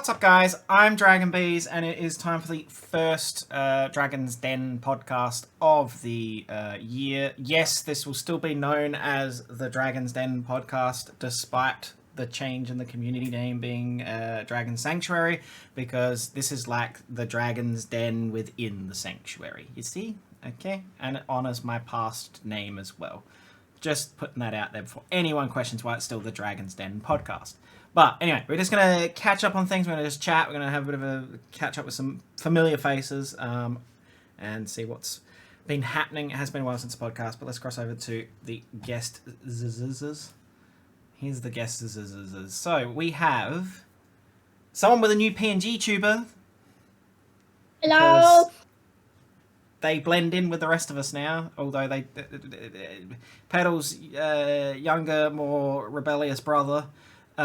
What's up, guys? I'm DragonBeaz, and it is time for the first Dragon's Den podcast of the year. Yes, this will still be known as the Dragon's Den podcast, despite the change in the community name being Dragon Sanctuary, because this is like the Dragon's Den within the Sanctuary, you see? Okay? And it honors my past name as well. Just putting that out there before anyone questions why it's still the Dragon's Den podcast. But anyway, we're just going to catch up on things. We're going to just chat. We're going to have a bit of a catch up with some familiar faces and see what's been happening. It has been a while since the podcast, but let's cross over to the guest. Here's the guest. So we have someone with a new PNG tuber. Hello. They blend in with the rest of us now, although Petal's younger, more rebellious brother. We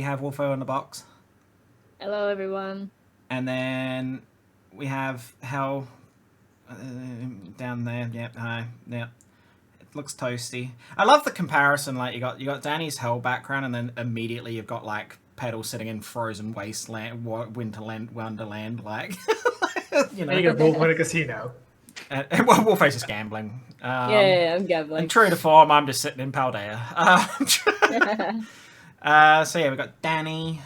have WolfoInABox. Hello, everyone. And then we have Hell down there. Yep, hi. Yep. It looks toasty. I love the comparison. Like you got Dani's Hell background, and then immediately you've got like Petal sitting in frozen wasteland, wonderland, like. You know, and you got Wolf in a casino. Wolf is just gambling. Yeah, I'm gambling. And true to form, I'm just sitting in Paldea. So yeah, we've got Dani.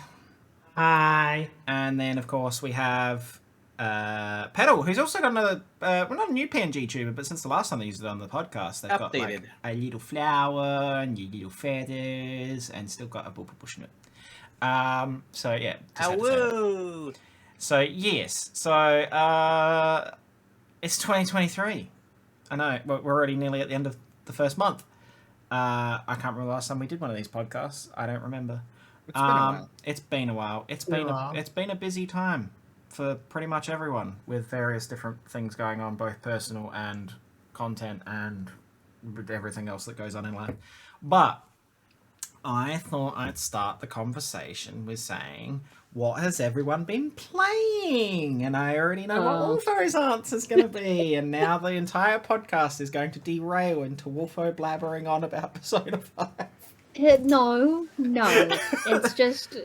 Hi. And then, of course, we have Petal, who's also got another, well, not a new PNG tuber, but since the last time they used it on the podcast, they've got like a little flower and little feathers and still got a bubble bush in it. So yeah. Woo! So yes, so it's 2023. I know, we're already nearly at the end of the first month. I can't remember the last time we did one of these podcasts. I don't remember. It's been a while. It's been a while. It's been a busy time for pretty much everyone with various different things going on, both personal and content and everything else that goes on in life. But I thought I'd start the conversation with saying, what has everyone been playing? And I already know what Wolfo's answer is going to be. And now the entire podcast is going to derail into Wolfo blabbering on about Persona 5. No. It's just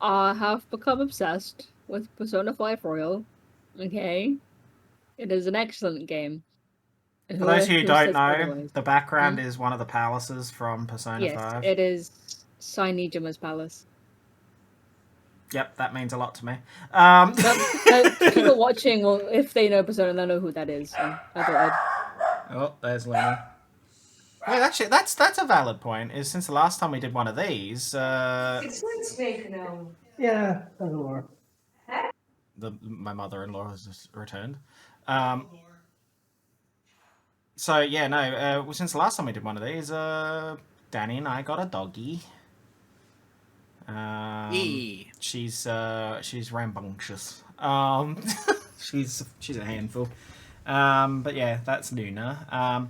I have become obsessed with Persona 5 Royal. Okay? It is an excellent game. For those who don't know, the background is one of the palaces from Persona 5. Yes, it is Sainijima's palace. Yep, that means a lot to me. People watching, well, if they know Persona, they'll know who that is. So I thought Oh, there's Lena. Wait, actually, that's a valid point. Is since the last time we did one of these, It's like snake now. Yeah, that's more. my mother-in-law has just returned. So yeah, no. Since the last time we did one of these, Dani and I got a doggy. She's rambunctious. She's a handful. But yeah, that's Luna.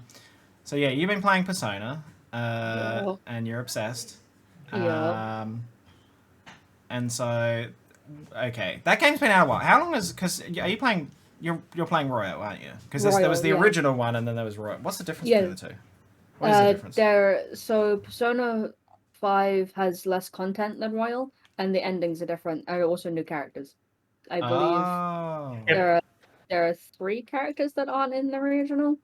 So yeah, you've been playing Persona, and you're obsessed. Yeah. And so, okay, that game's been out a while. How long is? Because are you playing? You're playing Royal, aren't you? Because there was the original one, and then there was Royal. What's the difference between the two? What is the difference? So Persona 5 has less content than Royal, and the endings are different. Are also new characters. I believe there are 3 characters that aren't in the original.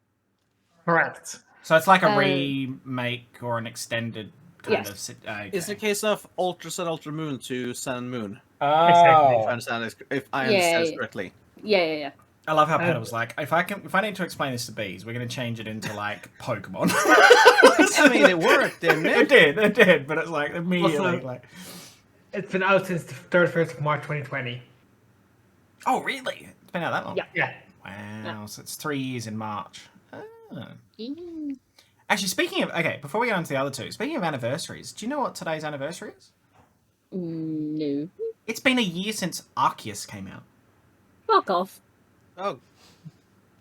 Correct. So it's like a remake or an extended kind of. Okay. It's a case of Ultra Sun, Ultra Moon to Sun and Moon. Oh, If I understand it correctly. Yeah. I love how Petal was like, if I need to explain this to Beaz, we're going to change it into like Pokemon. I mean, it worked, didn't it? It did, but it's like immediately Also, like. It's been out since the 31st of March 2020. Oh, really? It's been out that long? Yeah. Wow, so it's 3 years in March. Oh. Mm. Actually, speaking of, okay, before we go on to the other two, speaking of anniversaries, do you know what today's anniversary is? No. It's been a year since Arceus came out. Fuck off. Oh,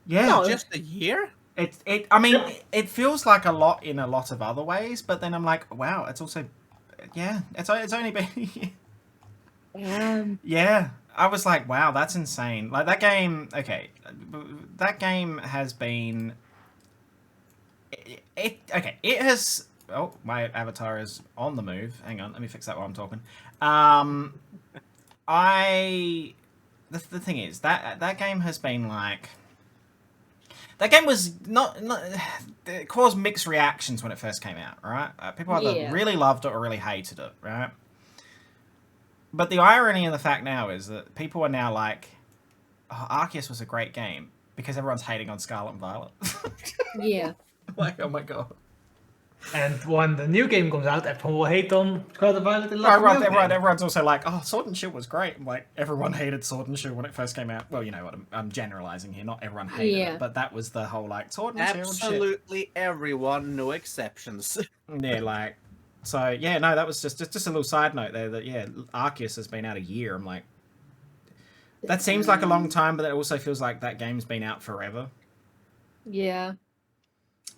Yeah. No. just a year? I mean, it feels like a lot in a lot of other ways, but then I'm like, wow, it's also, yeah, it's only been a year. Yeah. I was like, wow, that's insane. Like, that game, okay, that game has been, it has, oh, my avatar is on the move. Hang on, let me fix that while I'm talking. The thing is that game has been like. That game was not it caused mixed reactions when it first came out, right? People either really loved it or really hated it, right? But the irony in the fact now is that people are now like, oh, Arceus was a great game because everyone's hating on Scarlet and Violet. Yeah. Like, oh my god. And when the new game comes out, everyone will hate on Scarlet and Violet. And love the new game. Everyone's also like, oh, Sword and Shield was great. Like, everyone hated Sword and Shield when it first came out. Well, you know what, I'm generalizing here. Not everyone hated it, but that was the whole, like, Sword and Shield shit. Absolutely everyone, no exceptions. Yeah, like, so, yeah, no, that was just a little side note there that, yeah, Arceus has been out a year. I'm like, that seems like a long time, but it also feels like that game's been out forever. Yeah.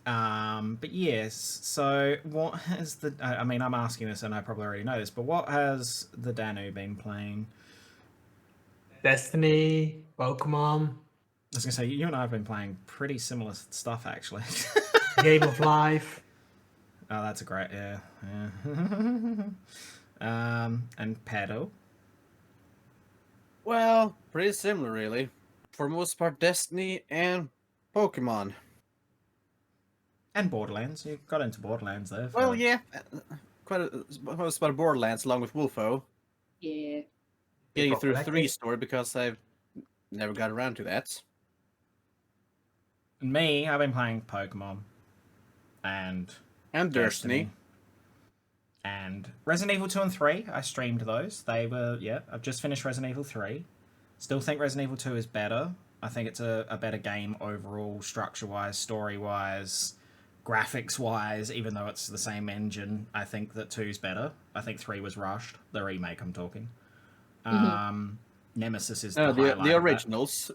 But yes, so what has the... I mean, I'm asking this and I probably already know this, but what has the Danu been playing? Destiny, Pokemon. I was going to say, you and I have been playing pretty similar stuff, actually. Game of Life. Oh, that's a great... Yeah. And Petal. Well, pretty similar, really. For the most part, Destiny and Pokemon. And Borderlands. You got into Borderlands there. Well, yeah. Most part of Borderlands along with Wolfo. Yeah. Getting through 3 story because I've never got around to that. And me, I've been playing Pokemon. And Destiny. And Resident Evil 2 and 3, I streamed those. They were, I've just finished Resident Evil 3. Still think Resident Evil 2 is better. I think it's a better game overall, structure-wise, story-wise, graphics-wise, even though it's the same engine. I think that 2's better. I think 3 was rushed. The remake, I'm talking. Nemesis is the highlight. The originals.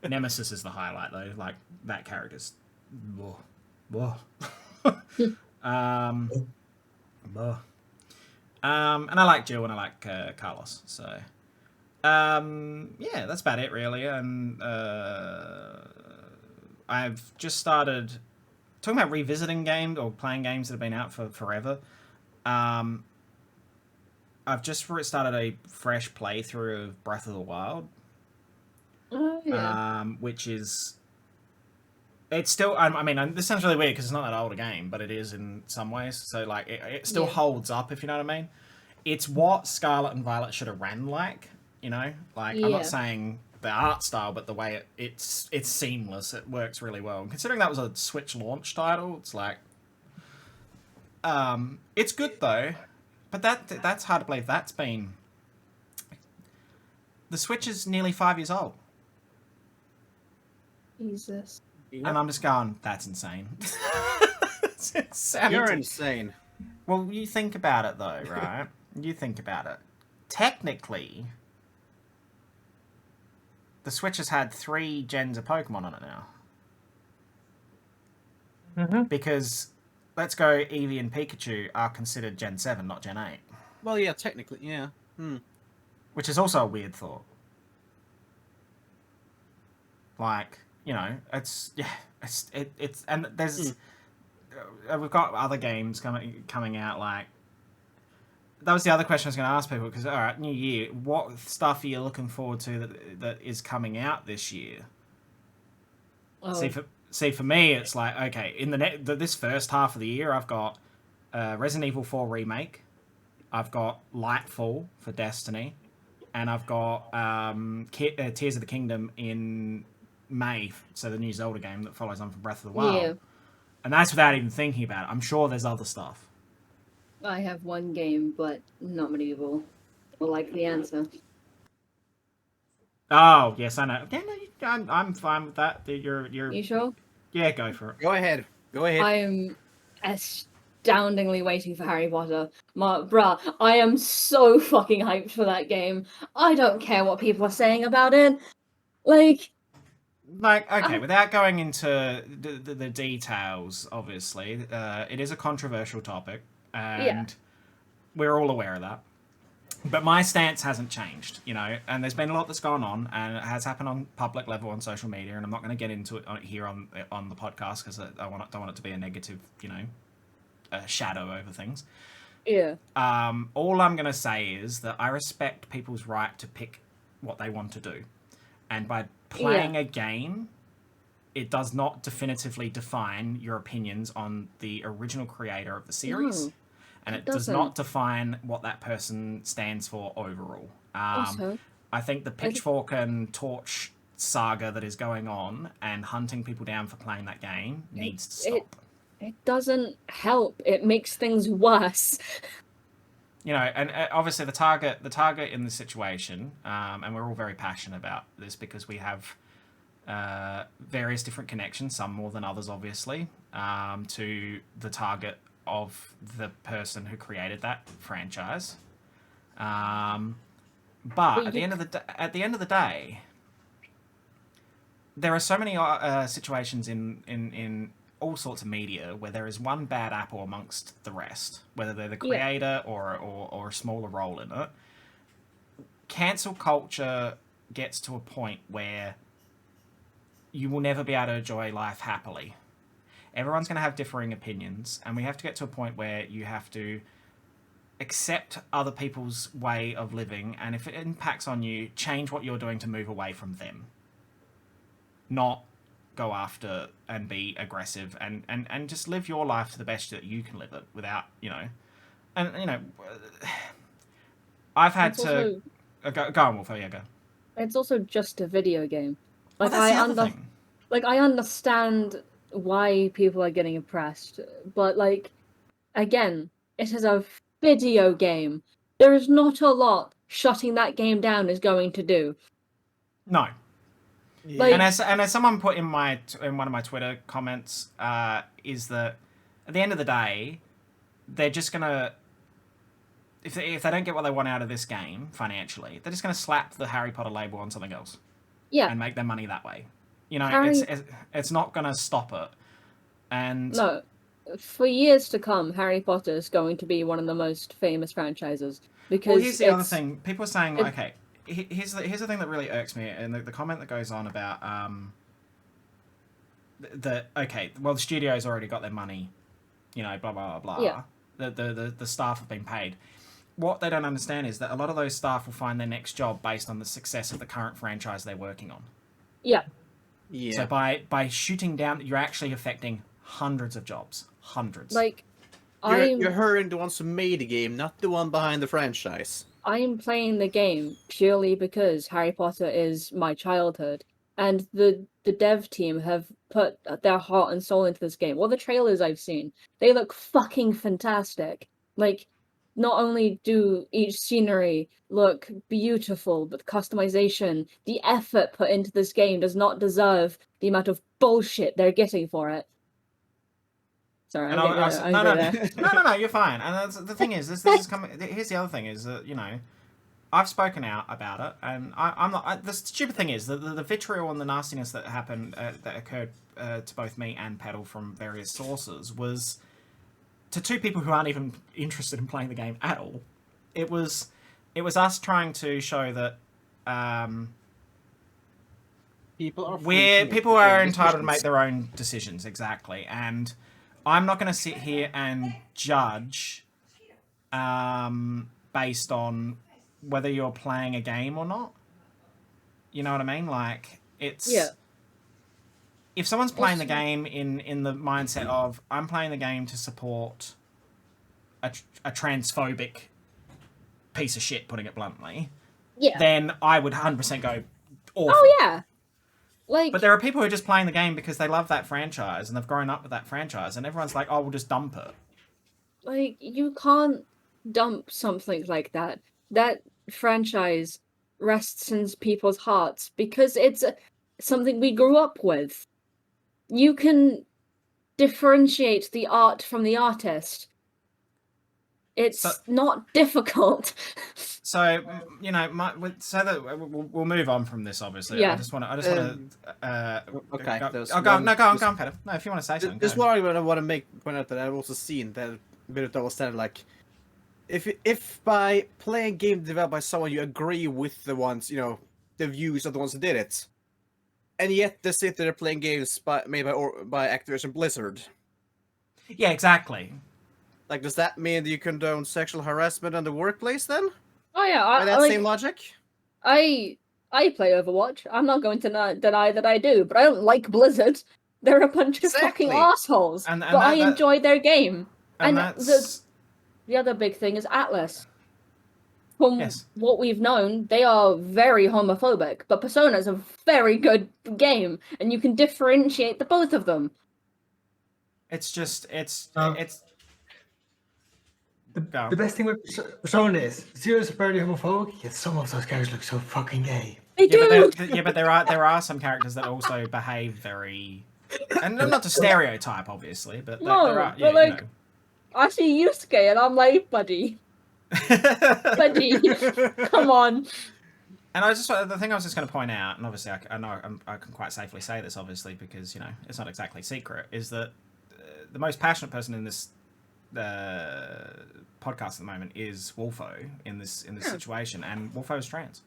Nemesis is the highlight, though. Like, that character's... Whoa. And I like Jill and I like Carlos, so yeah, that's about it really. And I've just started talking about revisiting games or playing games that have been out for forever. I've just started a fresh playthrough of Breath of the Wild, which is... It's still, I mean, this sounds really weird because it's not that old a game, but it is in some ways. So, like, it still holds up, if you know what I mean. It's what Scarlet and Violet should have ran like, you know? Like, I'm not saying the art style, but the way it's seamless. It works really well. And considering that was a Switch launch title, it's like... it's good, though. But that's hard to believe. That's been... The Switch is nearly 5 years old. Jesus. And I'm just going, that's insane. You're insane. Well, you think about it, though, right? You think about it. Technically, the Switch has had 3 gens of Pokemon on it now. Because, let's go, Eevee and Pikachu are considered Gen 7, not Gen 8. Well, yeah, technically, yeah. Which is also a weird thought. Like... You know, it's and there's we've got other games coming out. Like, that was the other question I was going to ask people, because all right, new year, what stuff are you looking forward to that is coming out this year? See for me, it's like, okay, in this first half of the year, I've got Resident Evil 4 remake, I've got Lightfall for Destiny, and I've got Tears of the Kingdom in May, so the new Zelda game that follows on from Breath of the Wild. Yeah. And that's without even thinking about it. I'm sure there's other stuff. I have one game, but not many people will like the answer. Oh, yes, I know. Yeah, no, I'm fine with that. You're... You sure? Yeah, go for it. Go ahead. I am astoundingly waiting for Harry Potter. Bruh, I am so fucking hyped for that game. I don't care what people are saying about it. Like, okay, without going into the details, obviously, it is a controversial topic, and we're all aware of that. But my stance hasn't changed, you know, and there's been a lot that's gone on, and it has happened on public level on social media, and I'm not going to get into it here on the podcast because I don't want it to be a negative, you know, shadow over things. Yeah. All I'm going to say is that I respect people's right to pick what they want to do. And by playing a game, it does not definitively define your opinions on the original creator of the series. No, and it does not define what that person stands for overall. Also, I think the Pitchfork and Torch saga that is going on and hunting people down for playing that game needs to stop. It doesn't help. It makes things worse. You know, and obviously the target in this situation, and we're all very passionate about this because we have various different connections, some more than others, obviously, to the target of the person who created that franchise. But at the end of the day, there are so many situations in all sorts of media where there is one bad apple amongst the rest, whether they're the creator or a smaller role in it. Cancel culture gets to a point where you will never be able to enjoy life happily. Everyone's going to have differing opinions, and we have to get to a point where you have to accept other people's way of living, and if it impacts on you, change what you're doing to move away from them. Not go after and be aggressive and just live your life to the best that you can live it without, you know. And, you know, I've had to... Go on, Wolfo, yeah, go. It's also just a video game. Like, Well, that's the other thing. Like, I understand why people are getting impressed, but, like, again, it is a video game. There is not a lot shutting that game down is going to do. No. Like, and as someone put in one of my Twitter comments, is that at the end of the day, they're just gonna, if they don't get what they want out of this game financially, they're just gonna slap the Harry Potter label on something else. Yeah. And make their money that way. You know, it's not gonna stop it. And no, for years to come, Harry Potter is going to be one of the most famous franchises because. Well, here's the other thing. People are saying, okay, here's the thing that really irks me, and the comment that goes on about the studio's already got their money, you know, blah blah blah blah. Yeah. The staff have been paid. What they don't understand is that a lot of those staff will find their next job based on the success of the current franchise they're working on. Yeah. Yeah. So by shooting down, you're actually affecting hundreds of jobs. Hundreds. Like, you're hurting the ones who made the game, not the one behind the franchise. I'm playing the game purely because Harry Potter is my childhood, and the dev team have put their heart and soul into this game. Well, the trailers I've seen, they look fucking fantastic. Like, not only do each scenery look beautiful, but customization, the effort put into this game does not deserve the amount of bullshit they're getting for it. Sorry, no, you're fine. And that's, the thing is, this is coming. Here's the other thing: is that, you know, I've spoken out about it, and I'm not. The stupid thing is that the vitriol and the nastiness that happened, that occurred to both me and Petal from various sources, was to two people who aren't even interested in playing the game at all. It was us trying to show that people are entitled to make their own decisions, exactly. And I'm not going to sit here and judge based on whether you're playing a game or not. You know what I mean? Like, it's... Yeah. If someone's playing the game in the mindset of, I'm playing the game to support a transphobic piece of shit, putting it bluntly, then I would 100% go awful. Oh, yeah. Like, but there are people who are just playing the game because they love that franchise and they've grown up with that franchise, and everyone's like, oh, we'll just dump it. Like, you can't dump something like that. That franchise rests in people's hearts because it's something we grew up with. You can differentiate the art from the artist. It's not difficult. So, you know, we'll move on from this. Obviously, yeah. I just want to. Okay. Go on, Peter. No, if you want to say something. There's one argument I want to point out that I've also seen that a bit of that was said, like, if by playing a game developed by someone you agree with the ones, you know, the views of the ones who did it, and yet they sit there playing games made by Activision Blizzard. Yeah, exactly. Like, does that mean that you condone sexual harassment in the workplace then? Oh yeah, By that same logic? I play Overwatch. I'm not going to deny that I do, but I don't like Blizzard. They're a bunch of fucking assholes. And but I enjoy their game. And that's... the other big thing is Atlas. From Yes. what we've known, they are very homophobic, but Persona is a very good game, and you can differentiate the both of them. It's just, it's the best thing with Persona is Zero is very homophobic, yet some of those characters look so fucking gay. They do. But there are some characters that also behave very, and not to stereotype, obviously, but there are. Yeah, but like, I see Yusuke, and I'm like, buddy, come on. And the thing I was just going to point out, and obviously I know I can quite safely say this, obviously, because it's not exactly secret, is that the most passionate person in this podcast at the moment is Wolfo in this situation, and Wolfo is trans.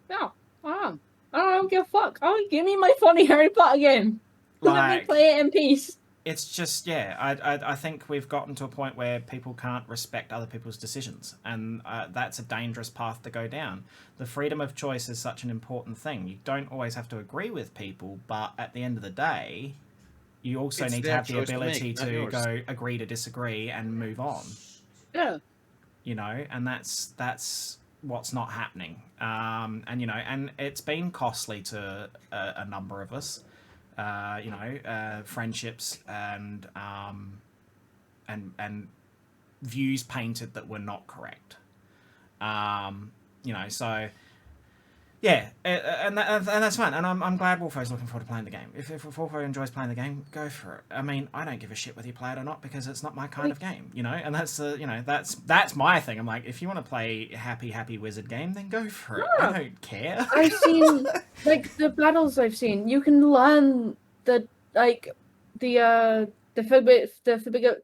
Yeah, I don't give a fuck. Give me my funny Harry Potter game. Let me play it in peace. It's just, I think we've gotten to a point where people can't respect other people's decisions, and that's a dangerous path to go down. The freedom of choice is such an important thing. You don't always have to agree with people, but at the end of the day, you also need to have the ability to go agree to disagree and move on. Yeah. And that's what's not happening. And it's been costly to a number of us. Friendships and views painted that were not correct. So yeah, and that's fine. And I'm glad Wolfo's looking forward to playing the game. If Wolfo enjoys playing the game, go for it. I mean, I don't give a shit whether you play it or not because it's not my kind of game, And that's that's my thing. I'm like, if you want to play happy wizard game, then go for it. I don't care. I've seen the battles I've seen. You can learn the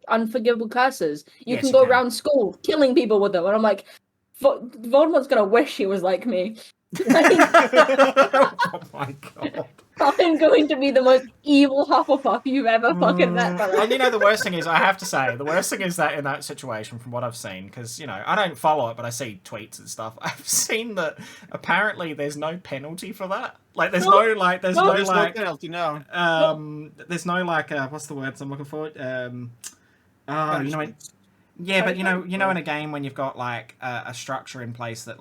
unforgivable curses. You can go around school killing people with them, and I'm like, Voldemort's gonna wish he was like me. Oh my god. I'm going to be the most evil Hufflepuff you've ever fucking met. And the worst thing is, I have to say, the worst thing is that in that situation, from what I've seen, because, I don't follow it, but I see tweets and stuff, I've seen that apparently there's no penalty for that. Like, there's no penalty, no. There's no, what's the words I'm looking for? Yeah, but in a game when you've got a structure in place that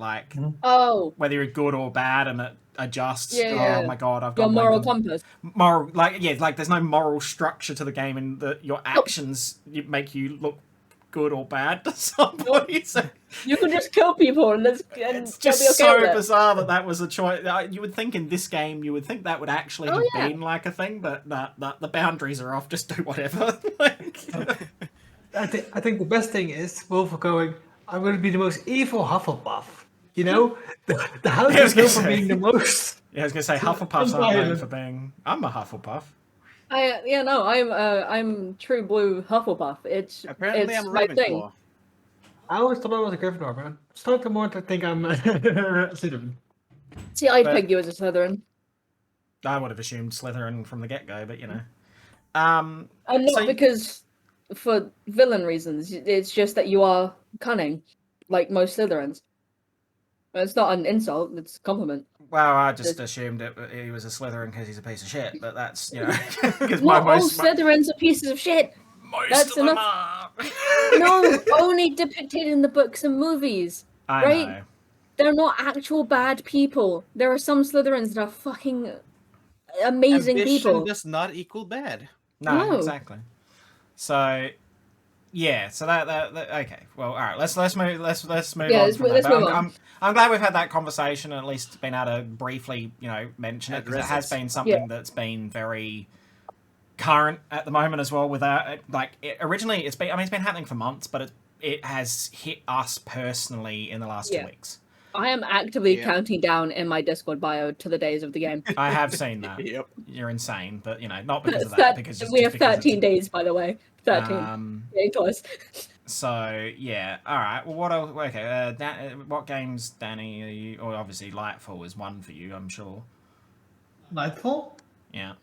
whether you're good or bad and it adjusts. Yeah. Oh my god, I've got your moral compass. There's no moral structure to the game, and your actions make you look good or bad to somebody. So you can just kill people, and it's just so bizarre that was a choice. You would think in this game, that would actually have been like a thing, but the boundaries are off. Just do whatever. I think the best thing is Wolfo going, I'm going to be the most evil Hufflepuff. The house is known for being the most. Yeah, I was going to say Hufflepuffs aren't known for being. I'm a Hufflepuff. I'm true blue Hufflepuff. It's I'm my thing. I always thought I was a Gryffindor, man. Starting more to think I'm a Slytherin. See, I'd peg you as a Slytherin. I would have assumed Slytherin from the get-go, but And not because for villain reasons. It's just that you are cunning, like most Slytherins. It's not an insult; it's a compliment. Well, I just assumed he was a Slytherin because he's a piece of shit, but that's because not all Slytherins are pieces of shit. Most of them are. No, only depicted in the books and movies. I know. They're not actual bad people. There are some Slytherins that are fucking amazing people. Does not equal bad. No, exactly. So, yeah. So that okay. Well, all right. Let's move on. Let's from move on. I'm glad we've had that conversation and at least been able to briefly, mention it, because it has been something that's been very current at the moment as well. With originally, it's been happening for months, but it has hit us personally in the last 2 weeks. I am actively counting down in my Discord bio to the days of the game. I have seen that. Yep. You're insane, but not because of that. Because we have 13 days, by the way. 13. Getting close. So yeah, all right. Well, what else? Okay, what games, Dani? Are you? Or obviously, Lightfall is one for you, I'm sure. Lightfall? Yeah.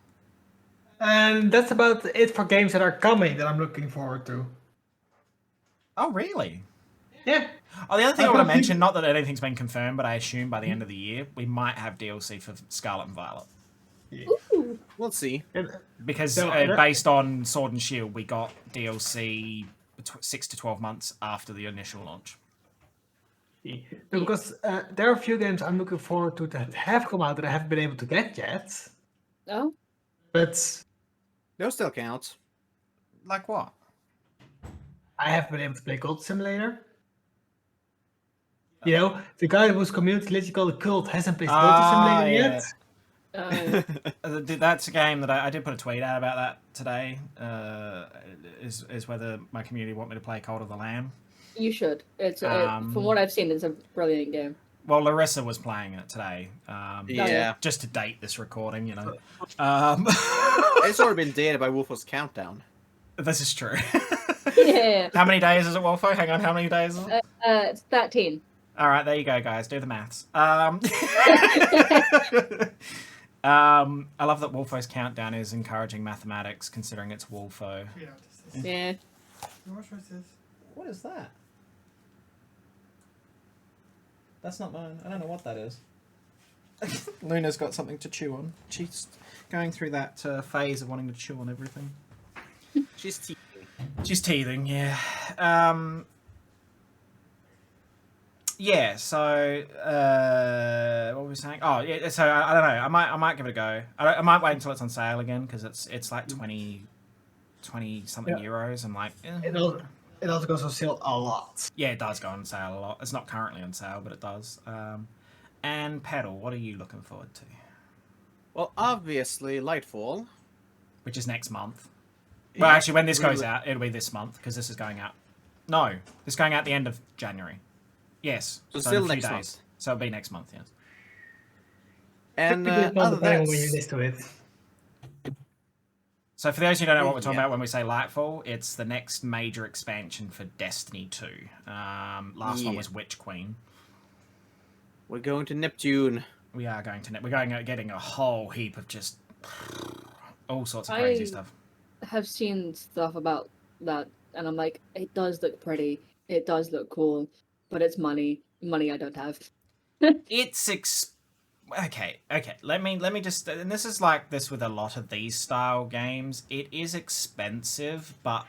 And that's about it for games that are coming that I'm looking forward to. Oh, really? Yeah. Oh, the other thing I I've want to got mention, not that anything's been confirmed, but I assume by the end of the year, we might have DLC for Scarlet and Violet. Ooh. We'll see. Because So, based on Sword and Shield, we got DLC 6 to 12 months after the initial launch. No, because there are a few games I'm looking forward to that have come out that I haven't been able to get yet. Oh. But Those still count. Like what? I haven't been able to play Gold Simulator. You know, the guy whose community literally called a cult hasn't played Gold Simulator yet. That's a game that I did put a tweet out about that today. Is whether my community want me to play Cult of the Lamb. You should. It's from what I've seen, it's a brilliant game. Well, Larissa was playing it today. Yeah. Just to date this recording, you know. It's already been dated by Wolfo's countdown. This is true. Yeah. How many days is it, Wolfo? Hang on, how many days is it? It's 13. All right, there you go, guys. Do the maths. I love that Wolfo's countdown is encouraging mathematics, considering it's Wolfo. Yeah. What is that? That's not mine. I don't know what that is. Luna's got something to chew on. She's going through that phase of wanting to chew on everything. She's teething. She's teething, yeah. Yeah, so what were we saying? Oh, yeah. So I don't know. I might give it a go. I might wait until it's on sale again because it's like 20 something euros. I'm like, It also goes on sale a lot. yeah, it does go on sale a lot. It's not currently on sale, but it does. And Petal, what are you looking forward to? Well, obviously, Lightfall. Which is next month. Well, actually, when this goes out, it'll be this month because this is going out. No, this is going out the end of January. Yes. So in still a few next days. month. So it'll be next month, yes. And Pretty good other depending than on when you that, listen to it. So for those who don't know what we're talking about when we say Lightfall, it's the next major expansion for Destiny 2. Last one was Witch Queen. we're going to Neptune. We are going to... We're getting a whole heap of just... all sorts of crazy stuff. Have seen stuff about that, and I'm like, it does look pretty, it does look cool, but it's money I don't have. It's okay. Let me just, and this is like this with a lot of these style games. It is expensive, but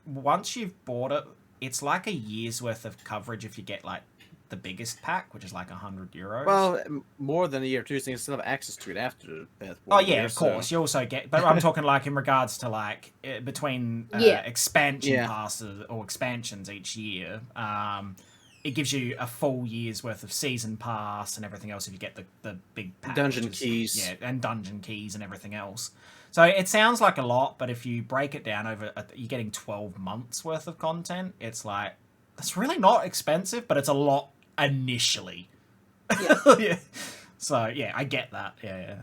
once you've bought it, it's like a year's worth of coverage if you get like the biggest pack, which is like €100. Well, more than a year too, so you still have access to it after that. Oh yeah, of course. You also get, but I'm talking like in regards to like between expansion passes or expansions each year. It gives you a full year's worth of season pass and everything else if you get the big pack, dungeon keys. Yeah, and dungeon keys and everything else. So it sounds like a lot, but if you break it down over, you're getting 12 months worth of content. It's like, that's really not expensive, but it's a lot initially. Yeah. Yeah. So yeah, I get that. Yeah.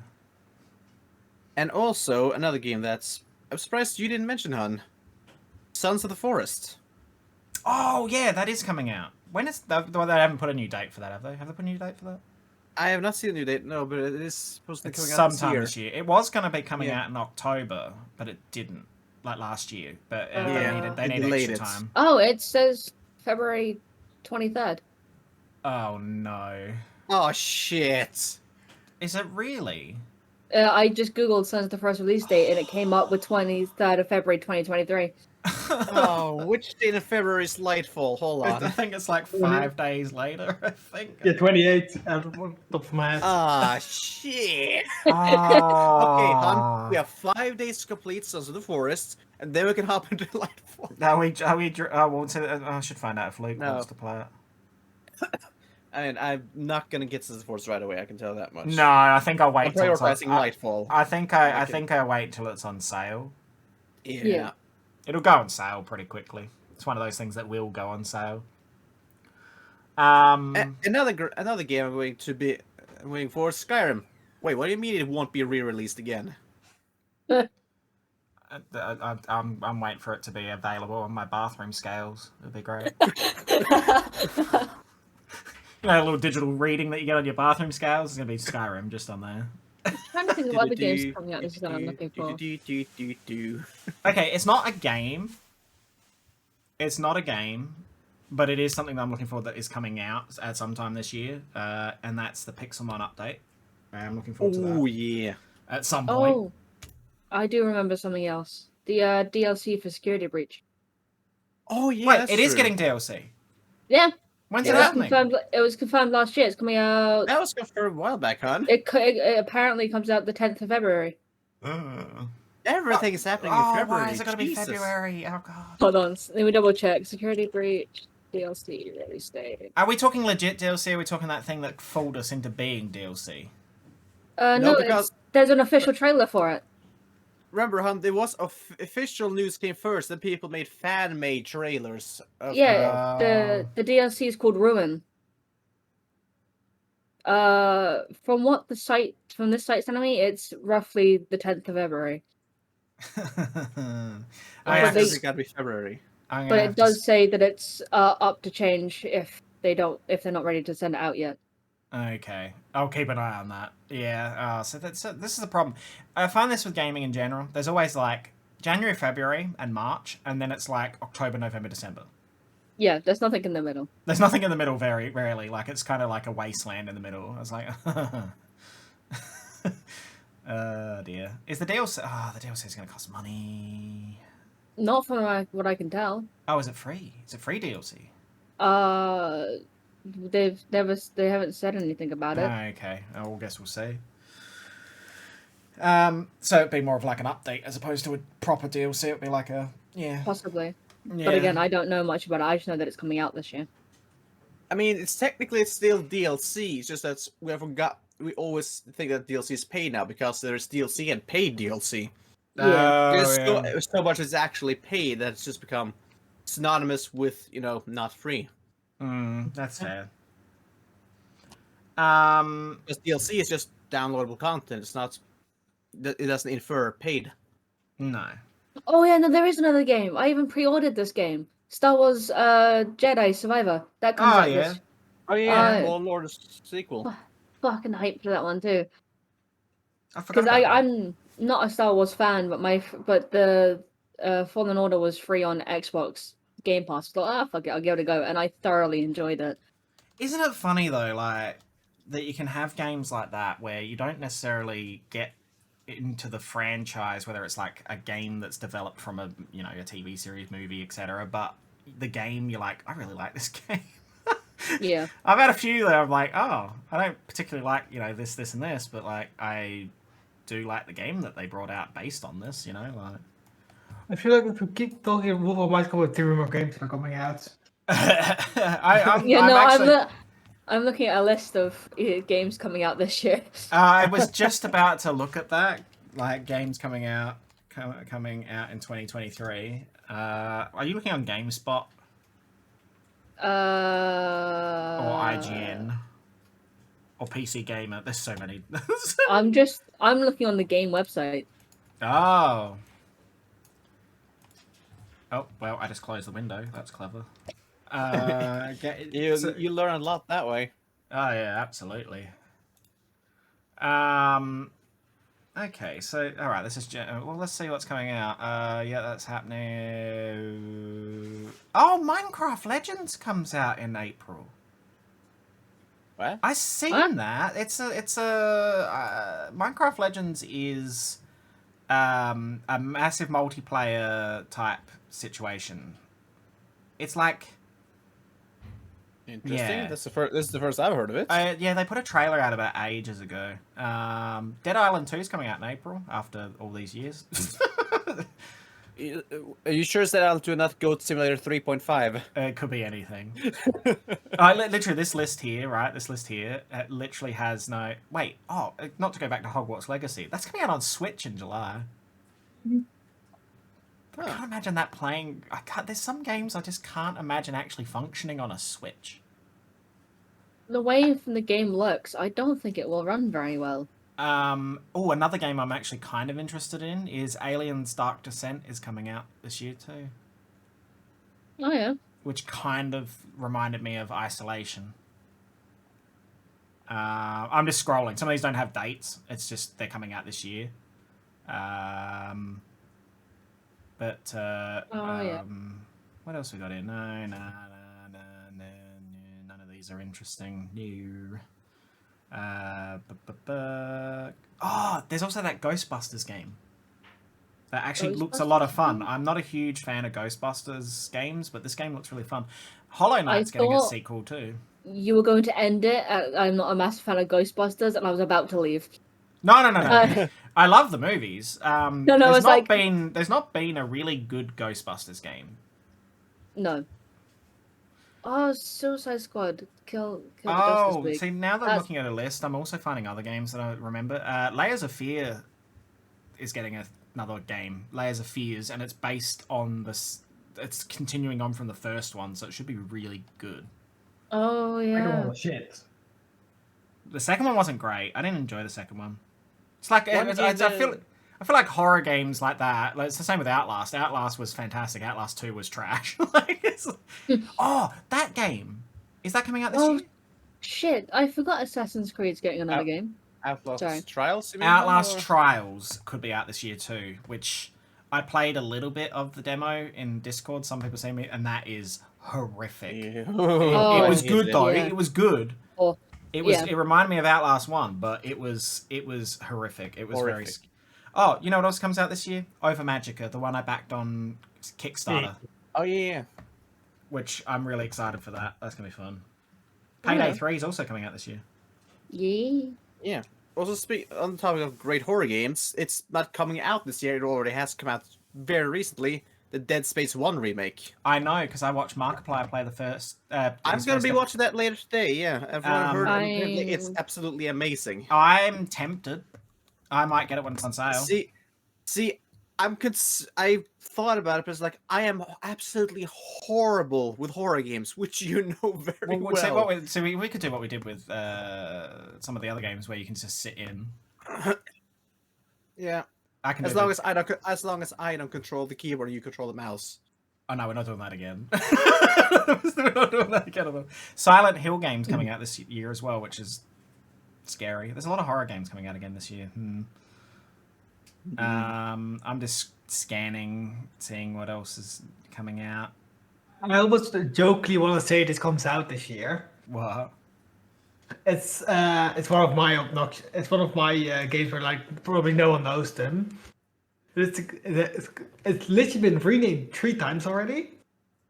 And also another game that's I'm surprised you didn't mention, Hun. Sons of the Forest. Oh yeah, that is coming out. When is that? Well, they haven't put a new date for that, have they? Have they put a new date for that? I have not seen a new date, no, but it is supposed to be It's coming out sometime this year. It was going to be coming Yeah. out in October, but it didn't. Like last year, but Yeah, they it need delayed extra it. time. Oh, it says February 23rd. Oh no, Oh shit! is it really? I just googled Sons of the First release date and it came up with 23rd of February 2023. Oh, which date in February is Lightfall? Hold I on. think it's like 5 days later. I think. Yeah, 28 out of the top of my head. Ah, shit! Oh. Okay, Hun, we have 5 days to complete Sons of the Forest, and then we can hop into Lightfall. I should find out if Luke No. wants to play it. I mean, I'm not gonna get Sons of the Forest right away. I can tell that much. No, I think I'll wait. I'm till it's on- prioritizing Lightfall. I think I wait till it's on sale. Yeah. It'll go on sale pretty quickly. It's one of those things that will go on sale. Um, Another game I'm waiting for Skyrim. Wait, what do you mean it won't be re-released again? I'm waiting for it to be available on my bathroom scales. It'd be great. You know, a little digital reading that you get on your bathroom scales is gonna be Skyrim just on there. I'm trying to think of other games coming out this year that I'm looking for. Okay, it's not a game. It's not a game, but it is something that I'm looking forward that is coming out at some time this year, and that's the Pixelmon update. I'm looking forward to that. Oh yeah. At some point. Oh, I do remember something else. The DLC for Security Breach. Oh yeah. Wait, that's it is true. getting DLC. Yeah, When's it it was happening? confirmed. It was confirmed last year. It's coming out. That was confirmed a while back, huh? It apparently comes out the 10th of February. Everything is happening in February. Why is it going to be Jesus. February? Oh god. Hold on, let me double check. Security Breach DLC release date. Are we talking legit DLC? Or are we talking that thing that fooled us into being DLC? No, because- there's an official trailer for it. Remember, Hunt, there was official news came first, then people made fan-made trailers. Yeah, the DLC is called Ruin. From this site's telling me, it's roughly the 10th of February. I But they- It's got to be February. But it does say that it's up to change if they're not ready to send it out yet. Okay, I'll keep an eye on that. Yeah, so this is the problem. I find this with gaming in general. There's always like January, February, and March, and then it's like October, November, December. Yeah, there's nothing in the middle. There's nothing in the middle very rarely. Like it's kind of like a wasteland in the middle. I was like, dear. Is the DLC? Oh, the DLC is going to cost money. Not from what I can tell. Oh, is it free? Is it free DLC? They haven't said anything about it. Okay, I guess we'll see. So it'd be more of like an update as opposed to a proper DLC. It'd be like Possibly. Yeah. But again, I don't know much about it. I just know that it's coming out this year. I mean, it's still DLC. It's just that we always think that DLC is paid now because there's DLC and paid DLC. There's so much that's actually paid that it's just become synonymous with not free. That's fair. Because DLC is just downloadable content. It's not. It doesn't infer paid. No. Oh yeah, no, there is another game. I even pre-ordered this game. Star Wars Jedi Survivor. That comes out yeah. this. Oh yeah, Fallen Order sequel. Fucking hyped for that one too. I forgot. Because I'm not a Star Wars fan, but the Fallen Order was free on Xbox Game Pass. So fuck it, I'll give it a go, and I thoroughly enjoyed it. Isn't it funny though, like that you can have games like that where you don't necessarily get into the franchise, whether it's like a game that's developed from a TV series, movie, etc. But the game, you're like, I really like this game. Yeah. I've had a few that I'm like, oh, I don't particularly like this, and this, but like I do like the game that they brought out based on this. Like. I feel like if we keep talking, Wolfo might come with 3 more games that are coming out. I'm looking at a list of games coming out this year. I was just about to look at that, like games coming out in 2023. Are you looking on GameSpot or IGN or PC Gamer? There's so many. I'm looking on the game website. Oh. Oh, well, I just closed the window. That's clever. You learn a lot that way. Oh, yeah, absolutely. Okay, so, alright, this is... Well, let's see what's coming out. Yeah, that's happening... Oh, Minecraft Legends comes out in April. What? I seen that. It's a Minecraft Legends is a massive multiplayer type situation. It's like... Interesting. Yeah. This is the first I've heard of it. Yeah, they put a trailer out about ages ago. Dead Island 2 is coming out in April after all these years. Are you sure Dead Island 2 not Goat Simulator 3.5? It could be anything. Literally, this list here, right? This list here, it literally has no... Wait, not to go back to Hogwarts Legacy. That's coming out on Switch in July. I can't imagine that playing... There's some games I just can't imagine actually functioning on a Switch. The way the game looks, I don't think it will run very well. Another game I'm actually kind of interested in is Aliens Dark Descent is coming out this year too. Oh yeah. Which kind of reminded me of Isolation. I'm just scrolling. Some of these don't have dates. It's just they're coming out this year. What else we got in? No, none of these are interesting. New. Oh, there's also that Ghostbusters game. That actually looks a lot of fun. I'm not a huge fan of Ghostbusters games, but this game looks really fun. Hollow Knight's getting a sequel too. You were going to end it at, I'm not a massive fan of Ghostbusters, and I was about to leave. No. I love the movies. There's not been a really good Ghostbusters game. No. Oh, Suicide Squad. Kill the Justice League. See, now that I'm looking at a list, I'm also finding other games that I remember. Layers of Fear is getting another game, Layers of Fears, and it's based on this. It's continuing on from the first one, so it should be really good. Oh yeah. Oh shit. The second one wasn't great. I didn't enjoy the second one. It's like I feel like horror games like that. Like, it's the same with Outlast. Outlast was fantastic. Outlast 2 was trash. That game, is that coming out this year? Shit! I forgot Assassin's Creed's getting another game. Outlast Trials? Outlast Trials could be out this year too, which I played a little bit of the demo in Discord. Some people see me, and that is horrific. Yeah. It was good though. Yeah. It was good. It reminded me of Outlast 1, but it was horrific. It was horrific. Very. Oh, you know what else comes out this year? Over Magica, the one I backed on Kickstarter. Oh yeah. Which I'm really excited for that. That's gonna be fun. Payday 3 is also coming out this year. Yeah. Yeah. Also, on the topic of great horror games, it's not coming out this year. It already has come out very recently. The Dead Space 1 remake. I know, because I watched Markiplier play the first... I'm going to be watching that later today, yeah. I've heard it's absolutely amazing. I'm tempted. I might get it when it's on sale. See, I thought about it, but it's like, I am absolutely horrible with horror games, which you know very well. So we could do what we did with some of the other games where you can just sit in. Yeah. As long as I don't control the keyboard and you control the mouse. Oh no, we're not doing that again. We're not doing that again. Silent Hill games coming out this year as well, which is scary. There's a lot of horror games coming out again this year. I'm just scanning, seeing what else is coming out. I almost jokingly want to say this comes out this year. What? It's one of my games where like probably no one knows them. It's literally been renamed 3 times already.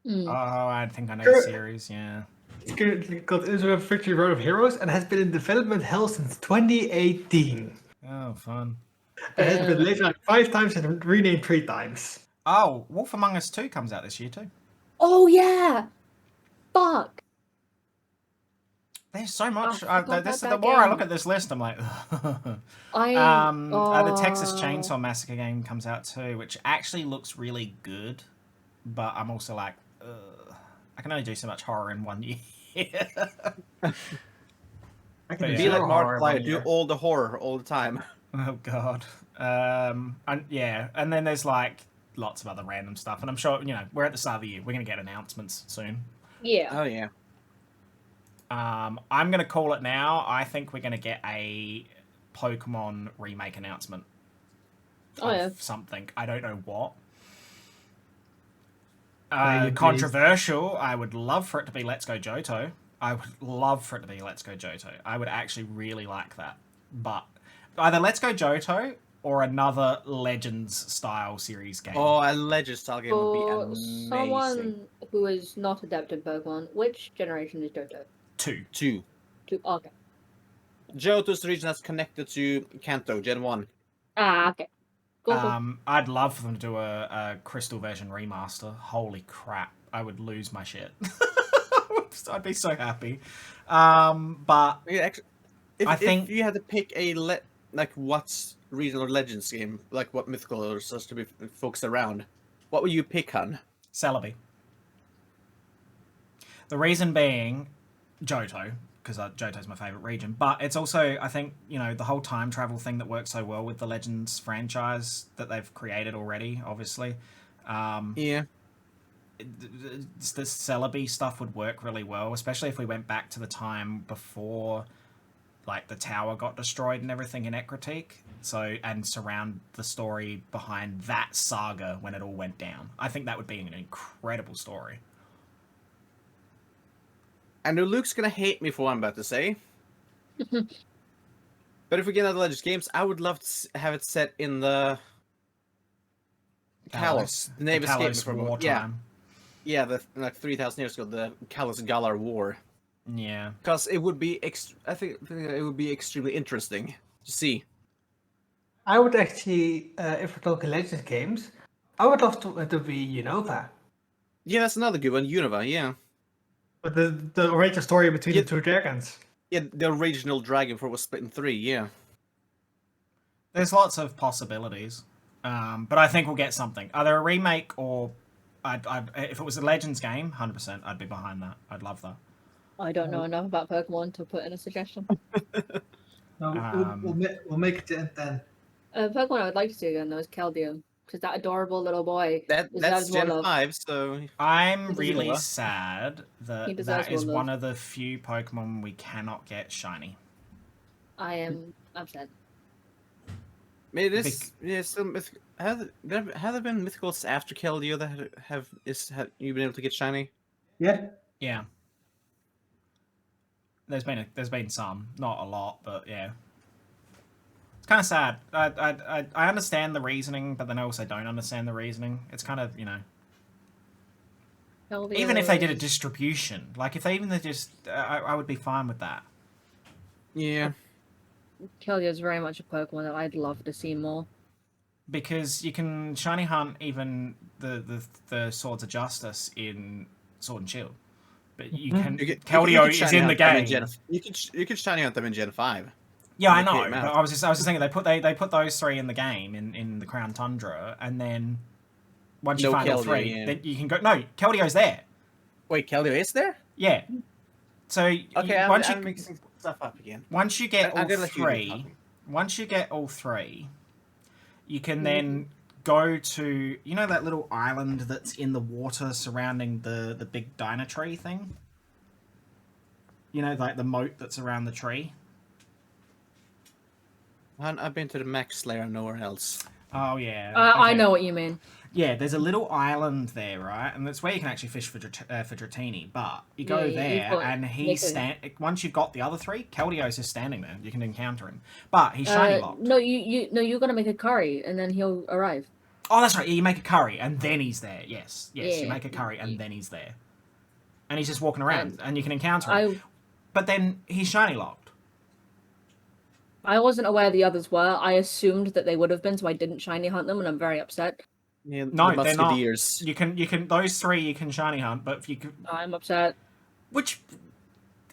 Oh, I think I know the series. Yeah. It's called Israel Victory Road of Heroes and has been in development hell since 2018. Oh, fun. It has been later like 5 times and renamed 3 times. Oh, Wolf Among Us 2 comes out this year too. Oh yeah. Fuck. There's so much. The more I look at this list, I'm like, the Texas Chainsaw Massacre game comes out too, which actually looks really good, but I'm also like, I can only do so much horror in 1 year. I can be like Markiplier, do all the horror all the time. Oh god. And then there's like lots of other random stuff, and I'm sure we're at the start of the year. We're gonna get announcements soon. Yeah. Oh yeah. I'm going to call it now. I think we're going to get a Pokemon remake announcement. Something. I don't know what. Controversial. I would love for it to be Let's Go Johto. I would actually really like that. But either Let's Go Johto or another Legends-style series game. Oh, a Legends-style game would be amazing. Someone who is not adept in Pokemon, which generation is Johto? 2. Okay. Johto's the region that's connected to Kanto, Gen 1. Okay. Cool. I'd love for them to do a Crystal version remaster. Holy crap. I would lose my shit. I'd be so happy. But yeah, if you had to pick what's regional Legends game, like what mythical or such to be focused around, what would you pick on? Celebi. The reason being Johto, because Johto's my favourite region, but it's also, I think, the whole time travel thing that works so well with the Legends franchise that they've created already, obviously. Yeah. The Celebi stuff would work really well, especially if we went back to the time before like the tower got destroyed and everything in Ekritique. So, and surround the story behind that saga when it all went down. I think that would be an incredible story. I know Luke's gonna hate me for what I'm about to say. But if we get another Legends games, I would love to have it set in the Kalos. The name escaped me for a moment. Yeah, yeah, the like 3,000 years ago, the Kalos Galar War. Yeah, Because it would be, I think it would be extremely interesting to see. I would actually, if we're talking Legends games, I would love to be Unova. Yeah, that's another good one, Unova. Yeah, But the original story between the two dragons. yeah, the original Dragon Force was split in 3. Yeah, there's lots of possibilities, but I think we'll get something. Either a remake or, if it was a Legends game, 100%, I'd be behind that. I'd love that. I don't know enough about Pokemon to put in a suggestion. No, we'll make it to end then. Pokemon I would like to see again though is Keldeo, because that adorable little boy that's deserves more Gen love. 5. So I'm He really deserves- sad He that deserves that is more love. one of the few Pokemon we cannot get shiny. I am upset. I mean, it is. Yeah, still have there been mythicals after Keldeo that have you been able to get shiny? Yeah. Yeah. There's been some, not a lot, but yeah. It's kind of sad. I understand the reasoning, but then I also don't understand the reasoning. It's kind of, Keldeo even if they did a is- distribution, like if they just, I would be fine with that. Yeah. Keldeo is very much a Pokemon that I'd love to see more. Because you can shiny hunt even the Swords of Justice in Sword and Shield, but you can Keldeo is in the game. You can shiny hunt them in Gen 5. Yeah, I know. But I was just thinking they put those 3 in the game in the Crown Tundra, and then once you find all 3, then you can go. No, Keldeo's there. Wait, Keldeo is there? Yeah. So Okay, I'm mixing stuff up again. once you get I'm all gonna let you do 3, you can then go to that little island that's in the water surrounding the big Dyna tree thing. Like the moat that's around the tree. I've been to the Max Lair and nowhere else. Oh yeah. I Okay. know what you mean. Yeah, there's a little island there, right? And that's where you can actually fish for Dratini. But you go there, and once you've got the other 3, Keldeo's just standing there. You can encounter him, but he's shiny locked. No, you're gonna make a curry and then he'll arrive. Oh, that's right. You make a curry, and then he's there. Yes. Yeah. You make a curry, and then he's there, and he's just walking around, and you can encounter him. But then he's shiny locked. I wasn't aware the others were. I assumed that they would have been, so I didn't shiny hunt them, and I'm very upset. Yeah, No, the they're not. Musketeers. You can those 3 you can shiny hunt, but if you can, I'm upset. which,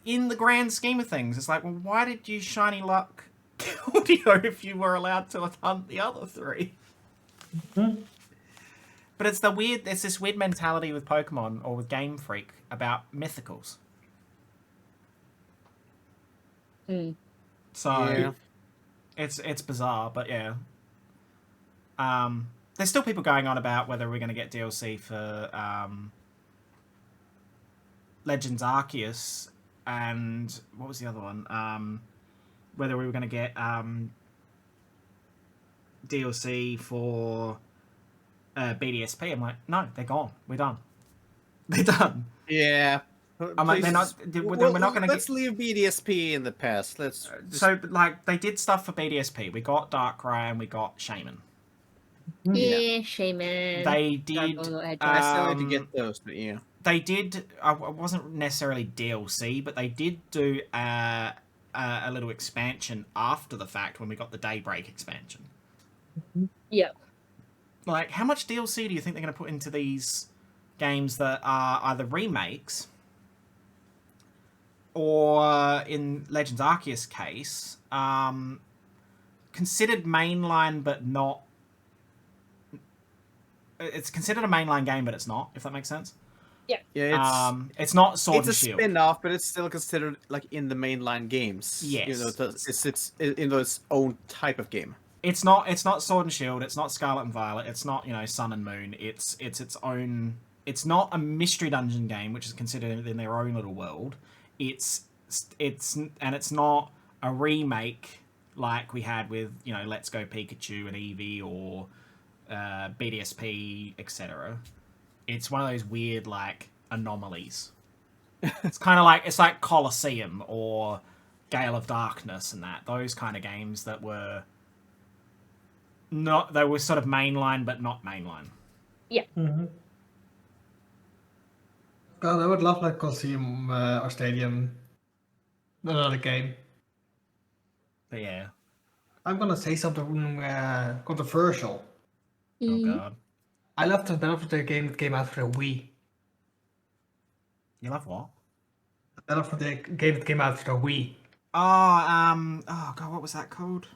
in the grand scheme of things, it's like, well, why did you shiny luck Keldeo if you were allowed to hunt the other 3? Mm-hmm. But it's this weird mentality with Pokemon or with Game Freak about mythicals. Mm. So Yeah. it's bizarre, but yeah. There's still people going on about whether we're going to get DLC for Legends Arceus and what was the other one? Whether we were going to get DLC for BDSP. I'm like, no, they're gone. We're done. They're done. Yeah. I'm like, they're not. We're not going to. Let's leave BDSP in the past. Let's. So, like, they did stuff for BDSP. We got Darkrai and we got Shaman. Yeah, Shaman. They did. I still need to get those, but yeah. They did. It wasn't necessarily DLC, but they did do a little expansion after the fact when we got the Daybreak expansion. Yeah. Like, how much DLC do you think they're going to put into these games that are either remakes or, in Legends Arceus case, considered mainline but not... It's considered a mainline game, but it's not, if that makes sense. Yeah, it's not Sword and it's a Shield. spin-off, but it's still considered like in the mainline games. Yes. It's in its own type of game. It's not Sword and Shield. It's not Scarlet and Violet. It's not Sun and Moon. It's its own. It's not a mystery dungeon game, which is considered in their own little world. It's not a remake like we had with, you know, Let's Go Pikachu and Eevee or BDSP, etc. It's one of those weird, like, anomalies. It's kind of like, it's like Colosseum or Gale of Darkness and that. Those kind of games that were not, they were sort of mainline, but not mainline. Yeah. Mm-hmm. God, I would love like Colosseum or Stadium. Another game. But yeah. I'm gonna say something controversial. Oh, God. I love the developer the game that came out for the Wii. You love what? The developer the game that came out for the Wii. Oh, God, what was that called?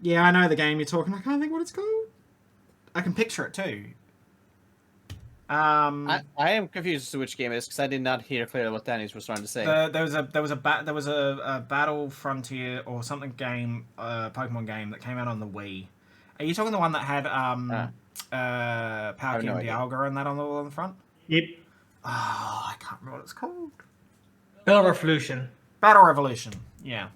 Yeah, I know the game you're talking. I can't think what it's called. I can picture it too. I am confused as to which game it is because I did not hear clearly what Danny was trying to say. There was a Battle Frontier or something game, Pokemon game that came out on the Wii. Are you talking the one that had Palkia and Dialga and that on the front? Yep. Oh, I can't remember what it's called. Battle Revolution. Battle Revolution. Yeah.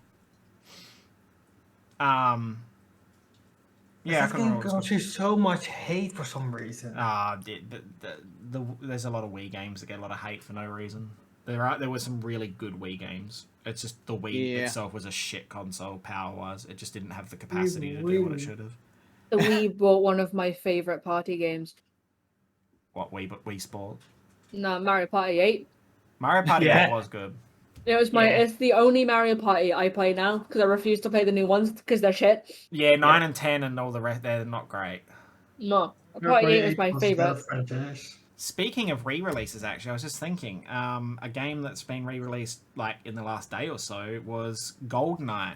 Yeah, I couldn't remember. Got you so much hate for some reason. There's a lot of Wii games that get a lot of hate for no reason. There were some really good Wii games. It's just the Wii itself was a shit console power-wise. It just didn't have the capacity to do what it should have. The Wii brought one of my favorite party games. What, Wii Sport? No, Mario Party 8. Mario Party 8 was good. It's the only Mario Party I play now because I refuse to play the new ones because they're shit. Yeah, 9 and 10 and all the rest, they're not great. No, Party 8 is my favorite. Speaking of re-releases, actually, I was just thinking, a game that's been re-released like in the last day or so was GoldenEye.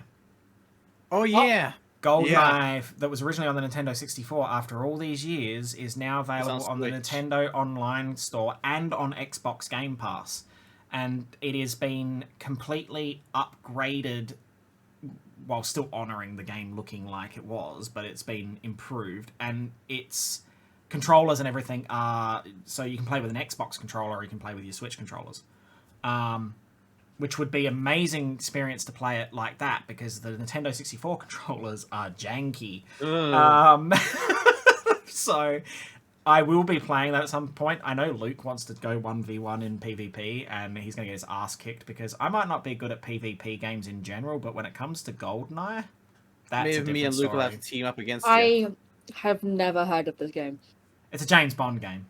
Oh yeah. GoldenEye, that was originally on the Nintendo 64 after all these years, is now available on the Nintendo Online Store and on Xbox Game Pass. And it has been completely upgraded while still honouring the game looking like it was, but it's been improved. And its controllers and everything are... So you can play with an Xbox controller or you can play with your Switch controllers. Which would be an amazing experience to play it like that, because the Nintendo 64 controllers are janky. So I will be playing that at some point. I know Luke wants to go 1v1 in PvP, and he's going to get his ass kicked, because I might not be good at PvP games in general, but when it comes to GoldenEye, that's a different me and Luke story. will have to team up against you. I have never heard of this game. It's a James Bond game.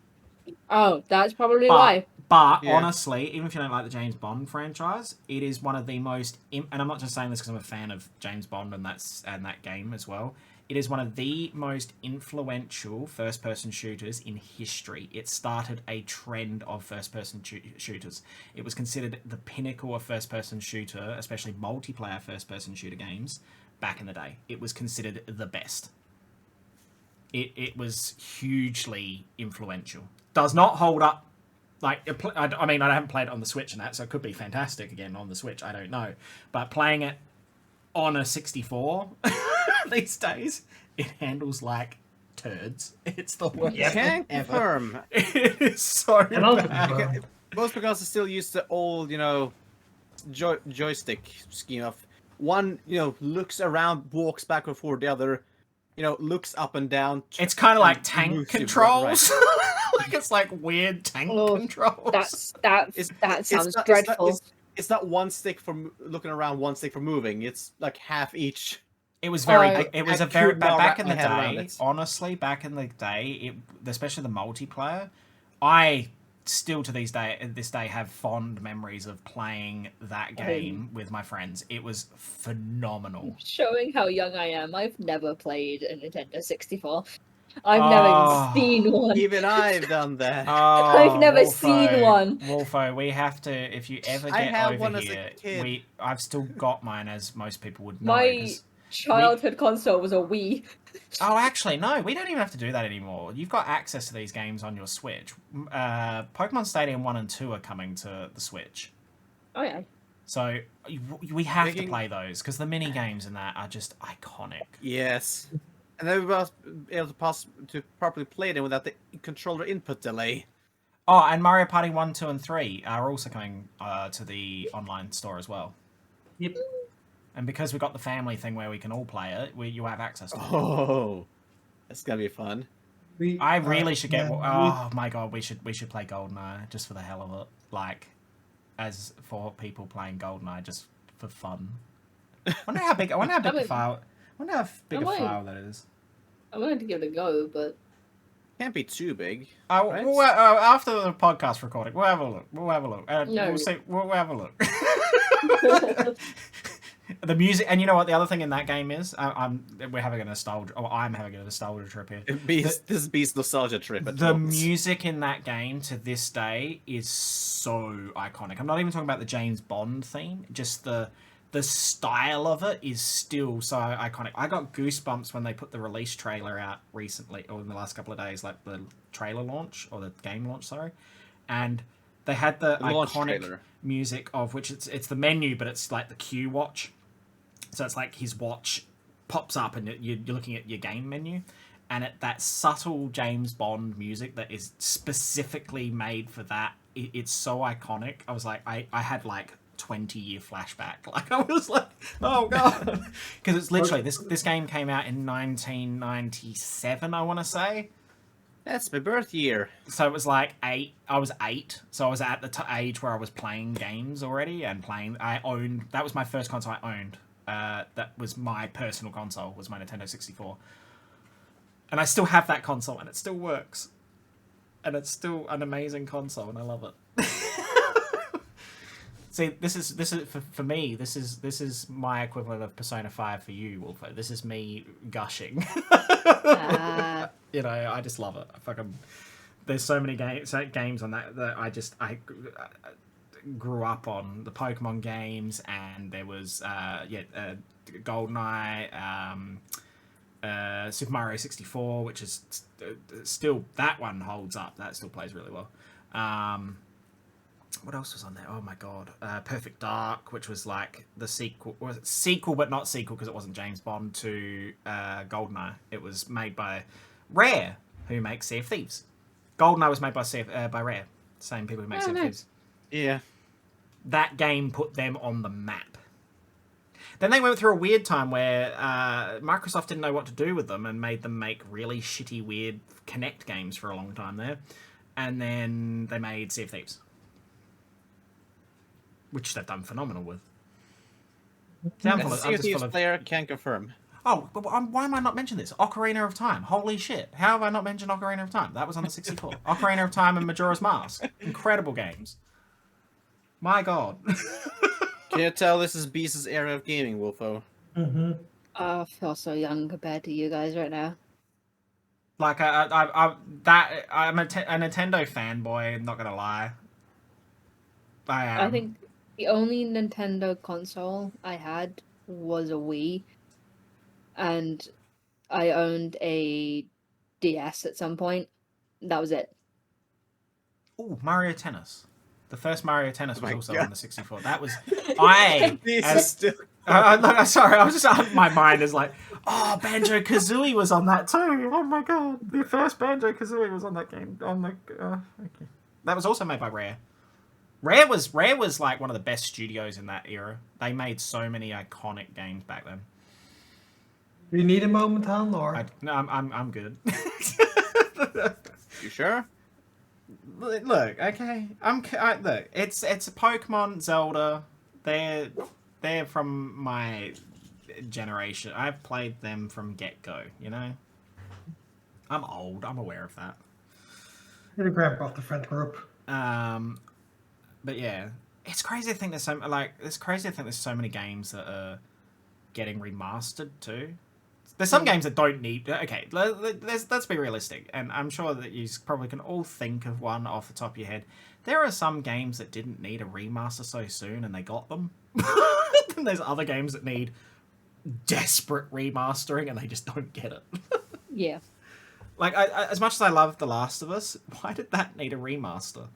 Oh, that's probably why. But honestly, even if you don't like the James Bond franchise, it is one of the most... And I'm not just saying this because I'm a fan of James Bond and that game as well. It is one of the most influential first-person shooters in history. It started a trend of first-person shooters. It was considered the pinnacle of first-person shooter, especially multiplayer first-person shooter games, back in the day. It was considered the best. It was hugely influential. Does not hold up. Like, I mean, I haven't played it on the Switch and that, so it could be fantastic again on the Switch. I don't know. But playing it on a 64 these days, it handles like turds. It's the worst Can't ever. confirm. It is so bad. Most because I still use the old, joystick scheme of one, looks around, walks back and forth, the other, looks up and down. It's kind of like tank controls. Like it's like weird tank controls. That sounds dreadful. It's not one stick for looking around, one stick for moving. It's like half each. It was very. It was a very back in the day. Honestly, back in the day, especially the multiplayer, I still to this day have fond memories of playing that game with my friends. It was phenomenal. Showing how young I am, I've never played a Nintendo 64. I've never seen one. Even I've done that. I've never seen one. Wolfo, we have to. If you ever get over here, I've still got mine, as most people would know. My childhood console was a Wii. Oh, actually, no. We don't even have to do that anymore. You've got access to these games on your Switch. Pokemon Stadium 1 and 2 are coming to the Switch. Oh, yeah. So we have to play those, because the mini games in that are just iconic. Yes. And then we will be able to properly play them without the controller input delay. Oh, and Mario Party 1, 2, and 3 are also coming to the online store as well. Yep. And because we've got the family thing where we can all play it, you have access to it. Oh, that's gonna be fun. I really should get. Oh my god, we should play GoldenEye just for the hell of it. Like, as for people playing GoldenEye just for fun. I wonder how big. I wonder how big the file. I wonder how big a file that is. I wanted to give it a go, but Can't be too big. Right? Well, after the podcast recording, we'll have a look. We'll have a look. We'll see. We'll have a look. The music, and you know what? The other thing in that game is, we're having a nostalgia. Or I'm having a nostalgia trip here. This is Beaz nostalgia trip. The music in that game to this day is so iconic. I'm not even talking about the James Bond theme. Just the style of it is still so iconic. I got goosebumps when they put the release trailer out recently, or in the last couple of days, like the trailer launch or the game launch. Sorry, and they had the iconic music of which it's the menu, but it's like the Q watch. So it's like his watch pops up and you're looking at your game menu, and that subtle James Bond music that is specifically made for that, it's so iconic. I was like, I had like 20-year flashback. Like, I was like, oh god. Because it's literally, this game came out in 1997, I want to say. That's my birth year. So it was like 8. I was 8. So I was at the age where I was playing games already and playing. That was my first console I owned. That was my personal console, was my Nintendo 64. And I still have that console and it still works. And it's still an amazing console and I love it. See, this is for me, this is my equivalent of Persona 5 for you, Wolfo. This is me gushing. You know, I just love it. There's so many games on that I grew up on. The Pokemon games, and there was GoldenEye, Super Mario 64, which is still, that one holds up. That still plays really well. What else was on there? Oh my god, Perfect Dark, which was like the sequel, but not sequel because it wasn't James Bond to GoldenEye. It was made by Rare, who makes Sea of Thieves. GoldenEye was made by Rare, same people who make Sea of Thieves. Yeah. That game put them on the map. Then they went through a weird time where Microsoft didn't know what to do with them and made them make really shitty, weird Kinect games for a long time there. And then they made Sea of Thieves, which they've done phenomenal with. Sea of Thieves player can confirm. Oh, but why am I not mentioning this? Ocarina of Time. Holy shit. How have I not mentioned Ocarina of Time? That was on the 64. Ocarina of Time and Majora's Mask. Incredible games. My god. Can you tell this is Beaz's era of gaming, Wolfo? Mm-hmm. I feel so young compared to you guys right now. Like, I'm a Nintendo fanboy, I'm not gonna lie. I am. I think the only Nintendo console I had was a Wii, and I owned a DS at some point. That was it. Ooh, Mario Tennis. The first Mario Tennis was also on the 64. That was sorry, I was just my mind is like, oh, Banjo-Kazooie was on that too. Oh my god, the first Banjo-Kazooie was on that game. Okay. That was also made by Rare. Rare was like one of the best studios in that era. They made so many iconic games back then. Do you need a moment, Han, or? No, I'm good. You sure? Look, okay. Look. It's Pokemon, Zelda. They're from my generation. I've played them from get-go. You know. I'm old. I'm aware of that. You're the grandpa of the friend group. But yeah, it's crazy to think there's so many games that are getting remastered too. There's some games that don't need. Okay, let's be realistic, and I'm sure that you probably can all think of one off the top of your head. There are some games that didn't need a remaster so soon, and they got them. And there's other games that need desperate remastering, and they just don't get it. Yeah. Like, as much as I love The Last of Us, why did that need a remaster?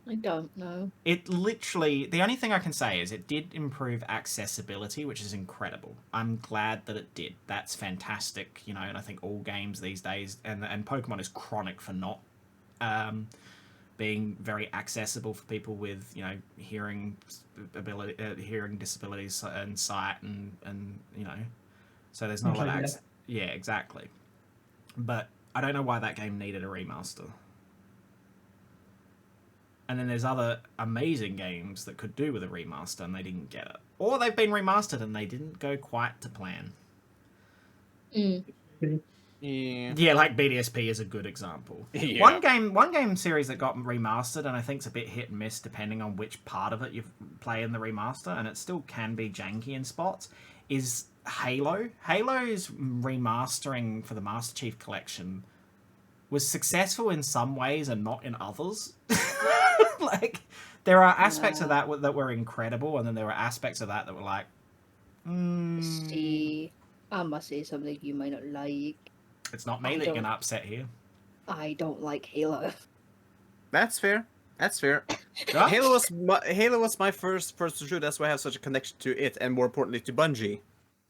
I don't know. It literally, the only thing I can say is it did improve accessibility, which is incredible. I'm glad that it did. That's fantastic, you know, and I think all games these days, and Pokemon is chronic for not being very accessible for people with, you know, hearing disabilities and sight and you know, so there's not a lot of access. Yeah, exactly. But I don't know why that game needed a remaster. And then there's other amazing games that could do with a remaster and they didn't get it. Or they've been remastered and they didn't go quite to plan. Yeah, like BDSP is a good example. Yeah. One game series that got remastered, and I think it's a bit hit and miss depending on which part of it you play in the remaster, and it still can be janky in spots, is Halo. Halo's remastering for the Master Chief Collection was successful in some ways and not in others. Like, there are aspects of that that were incredible, and then there were aspects of that were like, See, I must say something you might not like. It's not me that you're going to upset here. I don't like Halo. That's fair. That's fair. Right? Halo was my first person shooter. That's why I have such a connection to it, and more importantly to Bungie.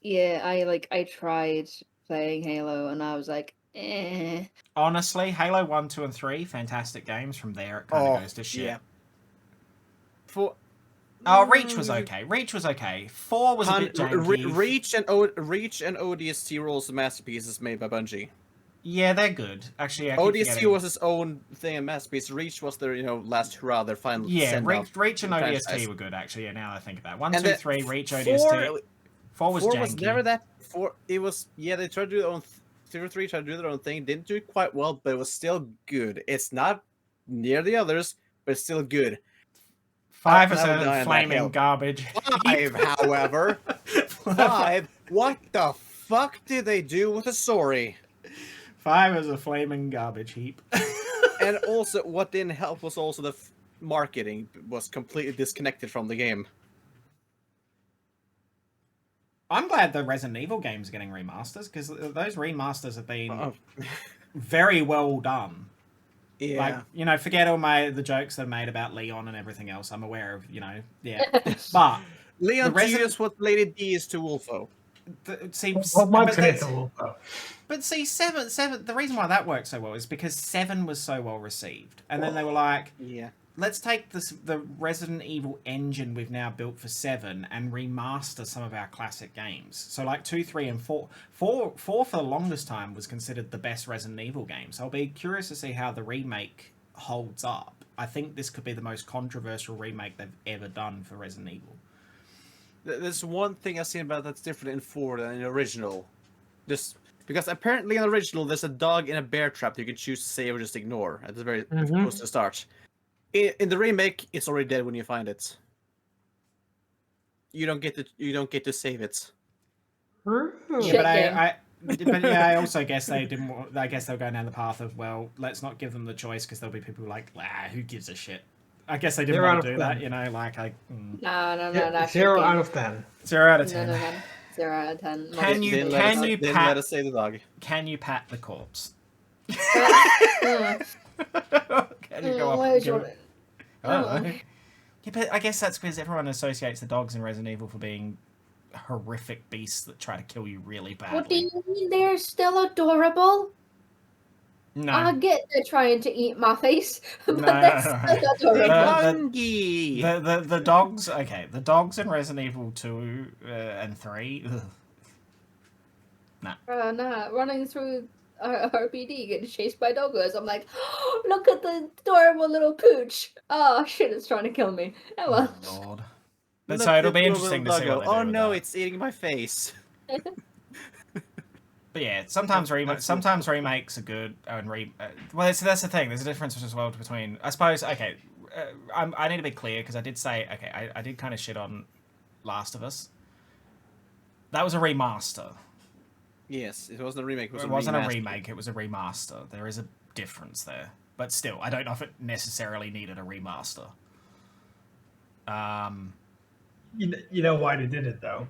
Yeah, I tried playing Halo, and I was like, eh. Honestly, Halo 1, 2, and 3, fantastic games. From there, it kind of goes to shit. Yeah. Reach was okay. Reach was okay. 4 was a bit janky. Reach and ODST were also masterpieces made by Bungie. Yeah, they're good. Actually, ODST was its own thing and masterpiece. Reach was their last hurrah, their final. Yeah, Reach and ODST franchise. were good. Actually, yeah. Now that I think about it. 1, And 2, 3, Reach, ODST. 4 was janky. Was never that. 4. It was they tried to do their own. 2 or 3 tried to do their own thing. Didn't do it quite well, but it was still good. It's not near the others, but it's still good. 5 is a flaming garbage. 5, however. 5. What the fuck did they do with the story? 5 is a flaming garbage heap. And also, what didn't help was also the marketing was completely disconnected from the game. I'm glad the Resident Evil games are getting remasters, because those remasters have been very well done. Yeah. Like, you know, forget all the jokes that are made about Leon and everything else. I'm aware of, you know, yeah. But Leon is what Lady D is to Wolfo. But see, 7, the reason why that worked so well is because 7 was so well received. And then they were like, let's take the Resident Evil engine we've now built for 7 and remaster some of our classic games. So like 2, 3, and 4. 4 for the longest time was considered the best Resident Evil game. So I'll be curious to see how the remake holds up. I think this could be the most controversial remake they've ever done for Resident Evil. There's one thing I've seen about that's different in 4 than in the original. Just because apparently in the original there's a dog in a bear trap that you can choose to save or just ignore at the very close to start. In the remake, it's already dead when you find it. You don't get to save it. Yeah, but I also guess they didn't. I guess they were going down the path of, well, let's not give them the choice because there'll be people like, who gives a shit. I guess they didn't want to do that, you know, like No. 0 out of 10. 0 out of 10. No. 0 out of 10. Can you let us save the dog? Can you pat the corpse? Can you go up and give it? Yeah, but I guess that's because everyone associates the dogs in Resident Evil for being horrific beasts that try to kill you really badly. What do you mean they're still adorable? No. I get they're trying to eat my face, but No. that's still adorable. The dogs, okay, the dogs in Resident Evil 2 and 3, nah. Nah, running through RPD getting chased by doggos. I'm like, oh, look at the adorable little pooch. Oh shit, it's trying to kill me. Oh well. Oh, Lord. But so it'll be interesting to see what they do Oh with no, that. it's eating my face. But yeah, sometimes remakes are good. Well, that's the thing. There's a difference as well between, I suppose. Okay, I need to be clear because I did say, okay, I did kind of shit on Last of Us. That was a remaster. Yes, it wasn't a remake. It wasn't a remake. It was a remaster. There is a difference there, but still, I don't know if it necessarily needed a remaster. You know why they did it though?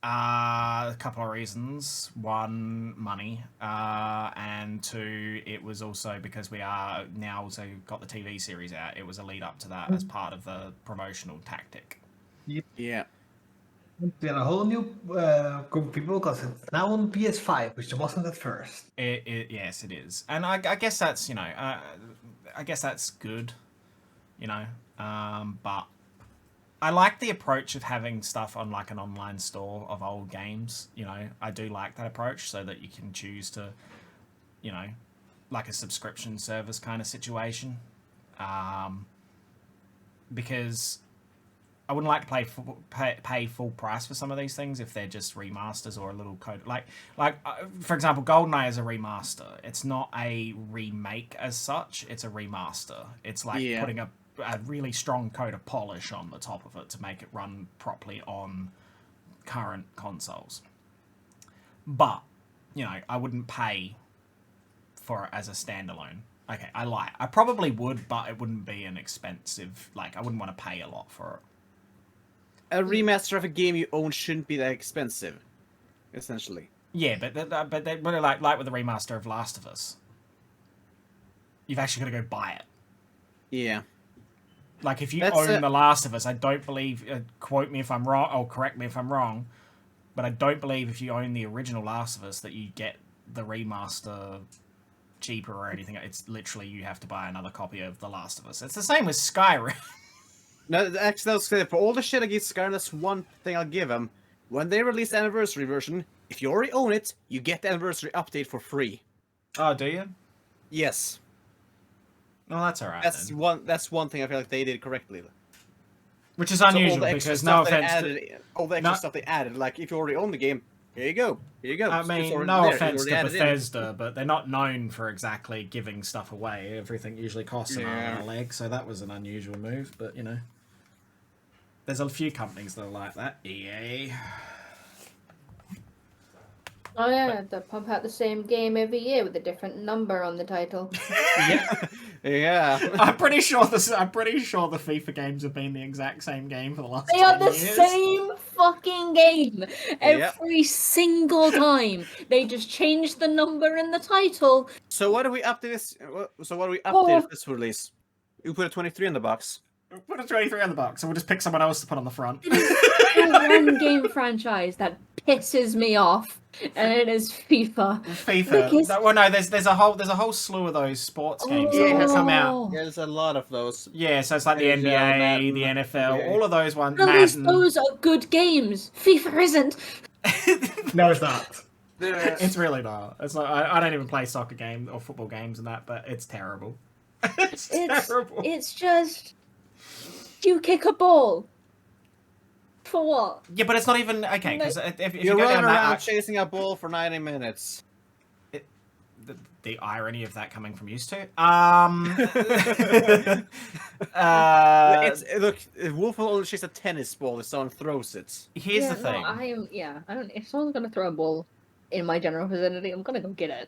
A couple of reasons. One, money, and 2, it was also because we are now also got the TV series out. It was a lead up to that as part of the promotional tactic. Yeah. We had a whole new group of people because it's now on PS5, which it wasn't at first. Yes, it is, and I guess that's I guess that's good, but I like the approach of having stuff on like an online store of old games. I do like that approach so that you can choose to, like a subscription service kind of situation, because I wouldn't like to pay full price for some of these things if they're just remasters or a little code. Like for example, GoldenEye is a remaster. It's not a remake as such. It's a remaster. It's like putting a really strong coat of polish on the top of it to make it run properly on current consoles. But, I wouldn't pay for it as a standalone. Okay, I lie. I probably would, but it wouldn't be an expensive... I wouldn't want to pay a lot for it. A remaster of a game you own shouldn't be that expensive, essentially. Yeah, but like with the remaster of Last of Us, you've actually got to go buy it. Yeah. Like, if you own The Last of Us, I don't believe... quote me if I'm wrong, or correct me if I'm wrong, but I don't believe if you own the original Last of Us that you get the remaster cheaper or anything. It's literally you have to buy another copy of The Last of Us. It's the same with Skyrim. No, actually, that's for all the shit against Skyrim, that's one thing I'll give them. When they release the anniversary version, if you already own it, you get the anniversary update for free. Oh, do you? Yes. Well, that's alright. That's one thing I feel like they did correctly. Which is unusual because no offense. All the extra stuff they added, like if you already own the game, here you go. Here you go. I mean, no offense to Bethesda, but they're not known for exactly giving stuff away. Everything usually costs an arm and a leg, so that was an unusual move. But there's a few companies that are like that. EA. Oh yeah, they pump out the same game every year with a different number on the title. Yeah. I'm pretty sure the FIFA games have been the exact same game for the last 10 They are the years. same fucking game every single time. They just change the number in the title. So what do we update this? So what do we update this release? You put a 23 in the box. Put a 23 on the box, and we'll just pick someone else to put on the front. It is the one game franchise that pisses me off, and it is FIFA. FIFA. Well, no, there's a whole slew of those sports games that have come out. Yeah, there's a lot of those. Yeah, so it's like the NBA, the NFL, all of those ones. At least those are good games. FIFA isn't. No, it's not. It's really not. It's like I don't even play soccer games or football games and that, but it's terrible. It's terrible. It's just you kick a ball. For what? Yeah, but it's not even okay because if you You're go running down around that, chasing a ball for 90 minutes. The irony of that coming from used to. Look, Wolf will only chase a tennis ball if someone throws it. Here's the thing. I don't. If someone's gonna throw a ball in my general vicinity, I'm gonna go get it.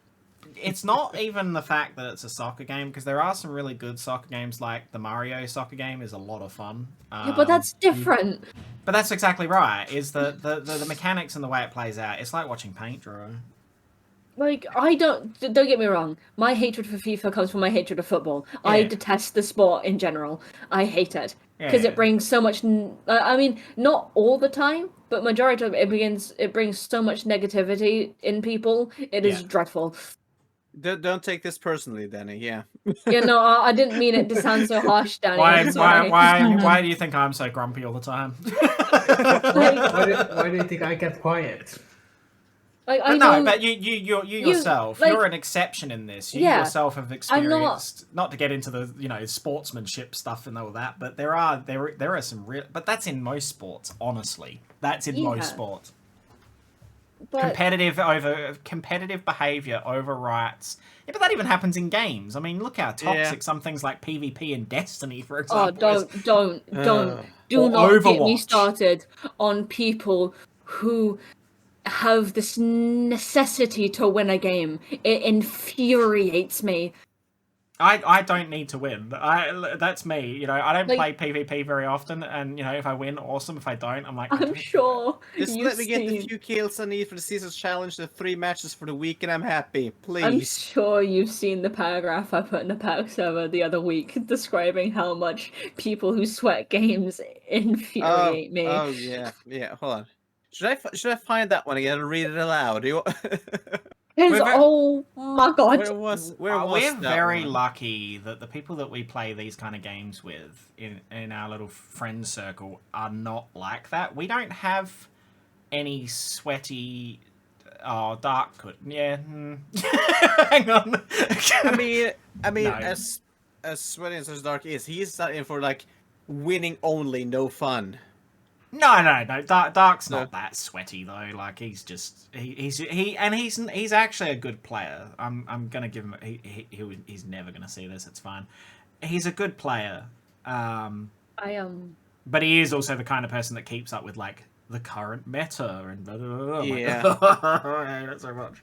It's not even the fact that it's a soccer game, because there are some really good soccer games, like the Mario soccer game is a lot of fun. Yeah, but that's different. But that's exactly right. Is the mechanics and the way it plays out? It's like watching paint dry. Like, don't get me wrong. My hatred for FIFA comes from my hatred of football. Yeah. I detest the sport in general. I hate it because it brings so much. I mean, not all the time, but majority of it brings so much negativity in people. It is dreadful. Don't take this personally, Dani. Yeah. Yeah, no, I didn't mean it to sound so harsh, Dani. Why do you think I'm so grumpy all the time? Why do you think I kept quiet? But you yourself, you're an exception in this. You yourself have experienced, not to get into the sportsmanship stuff and all that, but there are some real. But that's in most sports, honestly. That's in most sports. But competitive behavior overwrites. Yeah, but that even happens in games. I mean, look how toxic some things like PvP and Destiny, for example. Oh, do not get me started on people who have this necessity to win a game. It infuriates me. I don't need to win. That's me. I don't play PvP very often, and if I win, awesome. If I don't, I'm like, I'm sure. Just let me get the few kills I need for the season's challenge, the 3 matches for the week, and I'm happy. Please. I'm sure you've seen the paragraph I put in the pack server the other week describing how much people who sweat games infuriate me. Oh yeah. Hold on. Should I find that one again and read it aloud? Do you... Oh my god! Where was we're that very one? lucky that the people that we play these kind of games with in our little friend circle are not like that. We don't have any sweaty. Oh, dark could. Yeah. Hang on. I mean, No. as sweaty as Dark is, he's not in for like winning only, no fun. No. Dark's No. not that sweaty though. Like he's actually a good player. I'm gonna give him. He's never gonna see this. It's fine. He's a good player. I am. But he is also the kind of person that keeps up with like the current meta and blah, blah, blah. Yeah. I hate it so much.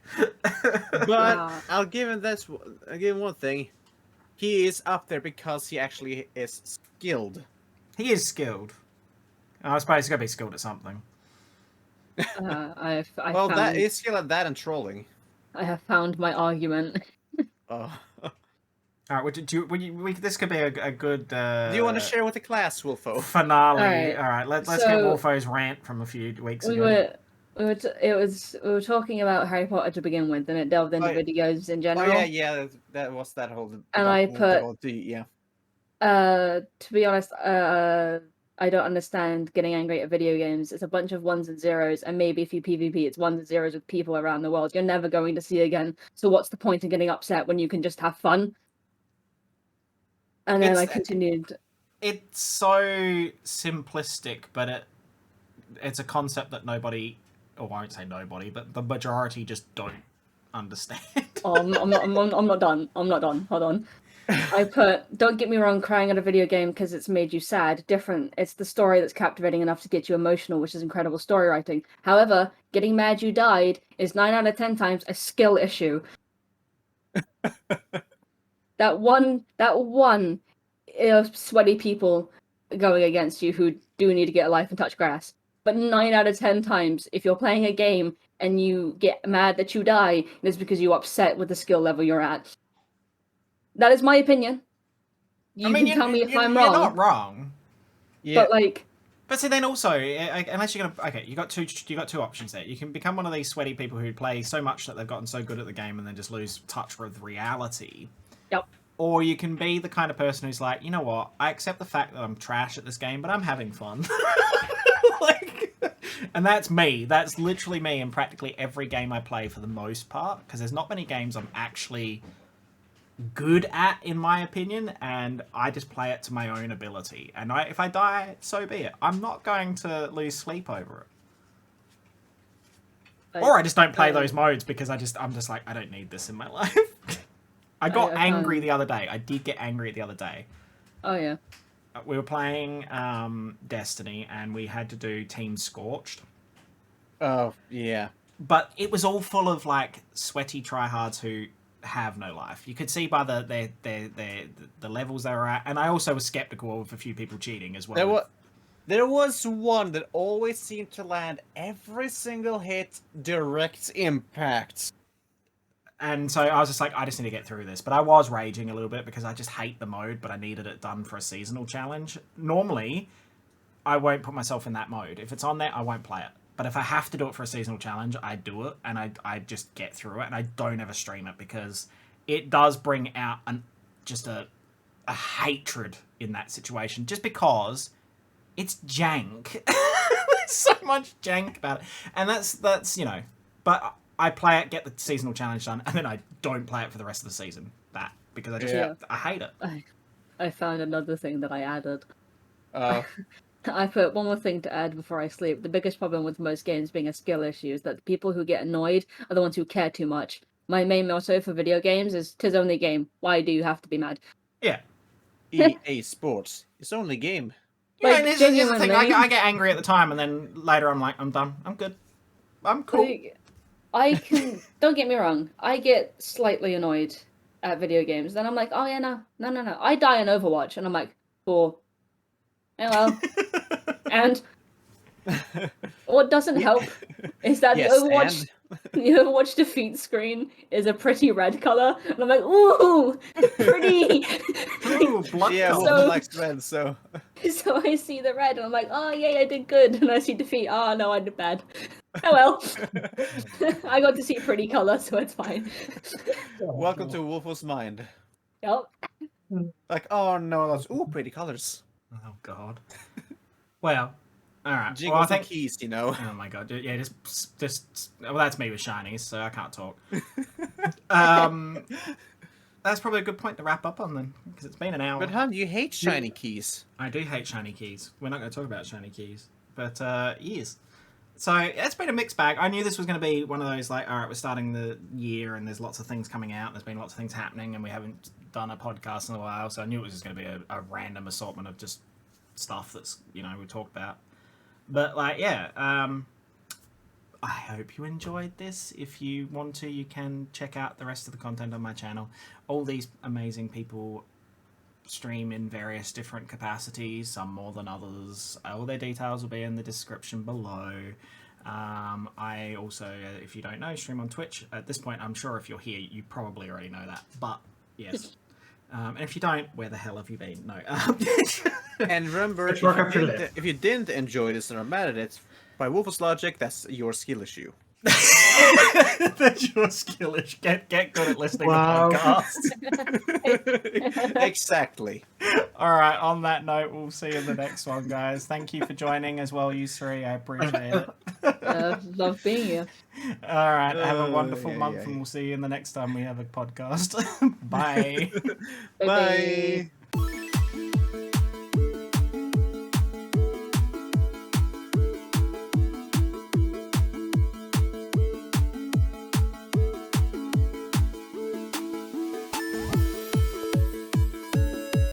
But I'll give him one thing. He is up there because he actually is skilled. He is skilled. I suppose he's got to be skilled at something. I Well, found, that is skill at that and trolling. I have found my argument. Oh. All right, this could be a good. Do you want to share with the class, Wolfo? Finale? Alright, All right, let's get so- Wolfo's rant from a few weeks ago. We were talking about Harry Potter to begin with, and it delved into Oh, yeah. videos in Oh general. yeah, that was that whole. And I put- yeah. To be honest, I don't understand getting angry at video games. It's a bunch of ones and zeros, and maybe if you PvP, it's ones and zeros with people around the world you're never going to see again. So what's the point in getting upset when you can just have fun? And then I It's- continued. It's so simplistic, but it's a concept that nobody, or I won't say nobody, but the majority just don't understand. Oh, I'm not done. I'm not done. Hold on. I put, don't get me wrong, crying at a video game because it's made you sad. Different. It's the story that's captivating enough to get you emotional, which is incredible story writing. However, getting mad you died is 9 out of 10 times a skill issue. that one sweaty people going against you who do need to get a life and touch grass. But 9 out of 10 times, if you're playing a game and you get mad that you die, it's because you're upset with the skill level you're at. That is my opinion. You can tell me if I'm You're wrong. not wrong. Yeah. But like, But see, then also, unless you're gonna, okay, you got two options there. You can become one of these sweaty people who play so much that they've gotten so good at the game and then just lose touch with reality. Yep. Or you can be the kind of person who's like, you know what, I accept the fact that I'm trash at this game, but I'm having fun. And that's me. That's literally me in practically every game I play for the most part, because there's not many games I'm actually good at, in my opinion, and I just play it to my own ability. And if I die, so be it. I'm not going to lose sleep over it. Or I just don't play those modes because I'm just like, I don't need this in my life. I got angry the other day. I did get angry the other day. oh yeah. We were playing Destiny and we had to do Team Scorched. Oh yeah. But it was all full of like sweaty tryhards who have no life. You could see by the levels they were at, and I also was skeptical of a few people cheating as well. There was one that always seemed to land every single hit direct impact. And so I was just like, I just need to get through this. But I was raging a little bit because I just hate the mode, but I needed it done for a seasonal challenge. Normally, I won't put myself in that mode. If it's on there, I won't play it. But if I have to do it for a seasonal challenge, I do it, and I just get through it, and I don't ever stream it because it does bring out just a hatred in that situation, just because it's jank. There's so much jank about it, and that's you know. But I play it, get the seasonal challenge done, and then I don't play it for the rest of the season. Because I just I hate it. I found another thing that I added. Uh, I put one more thing to add before I sleep. The biggest problem with most games being a skill issue is that the people who get annoyed are the ones who care too much. My main motto for video games is, 'tis only a game. Why do you have to be mad? Yeah. EA Sports. It's only a game. Yeah, Like, and here's the thing. genuinely- I get angry at the time, and then later I'm like, I'm done. I'm good. I'm cool. Like, I can. Don't get me wrong. I get slightly annoyed at video games. Then I'm like, oh yeah, no. I die in Overwatch, and I'm like, cool. Hello. And what doesn't help is that Yes, the Overwatch defeat screen is a pretty red color, and I'm like, ooh, pretty. Ooh, blood Yeah, color. well, So- likes red, so So I see the red, and I'm like, oh yay, I did good. And I see defeat. Oh no, I did bad. Oh well. I got to see a pretty color, so it's fine. Welcome to Wolfo's mind. Yep. Like, oh no, that's pretty colors. Oh god. Well, all right. Jingles Well, I and think. keys, you know. Oh my god. Yeah, just. Well, that's me with shinies, so I can't talk. That's probably a good point to wrap up on then, because it's been an hour. But Han, you hate shiny keys. I do hate shiny keys. We're not going to talk about shiny keys, but yes. So it's been a mixed bag. I knew this was going to be one of those like, all right, we're starting the year and there's lots of things coming out. There's been lots of things happening, and we haven't done a podcast in a while. So I knew it was just going to be a random assortment of just stuff that's we talk about. But like, yeah. I hope you enjoyed this. If you want to, you can check out the rest of the content on my channel. All these amazing people stream in various different capacities, some more than others. All their details will be in the description below. I also, if you don't know, stream on Twitch. At this point, I'm sure if you're here, you probably already know that. But, yes. And if you don't, where the hell have you been? No. And remember, if you didn't enjoy this and are mad at it, by Wolfo's logic, that's your skill issue. That's your skill issue. Get good at listening to podcasts. Exactly. All right, on that note, we'll see you in the next one, guys. Thank you for joining as well, you three. I appreciate it. Love being here. All right, have a wonderful month, and we'll see you in the next time we have a podcast. Bye. Bye.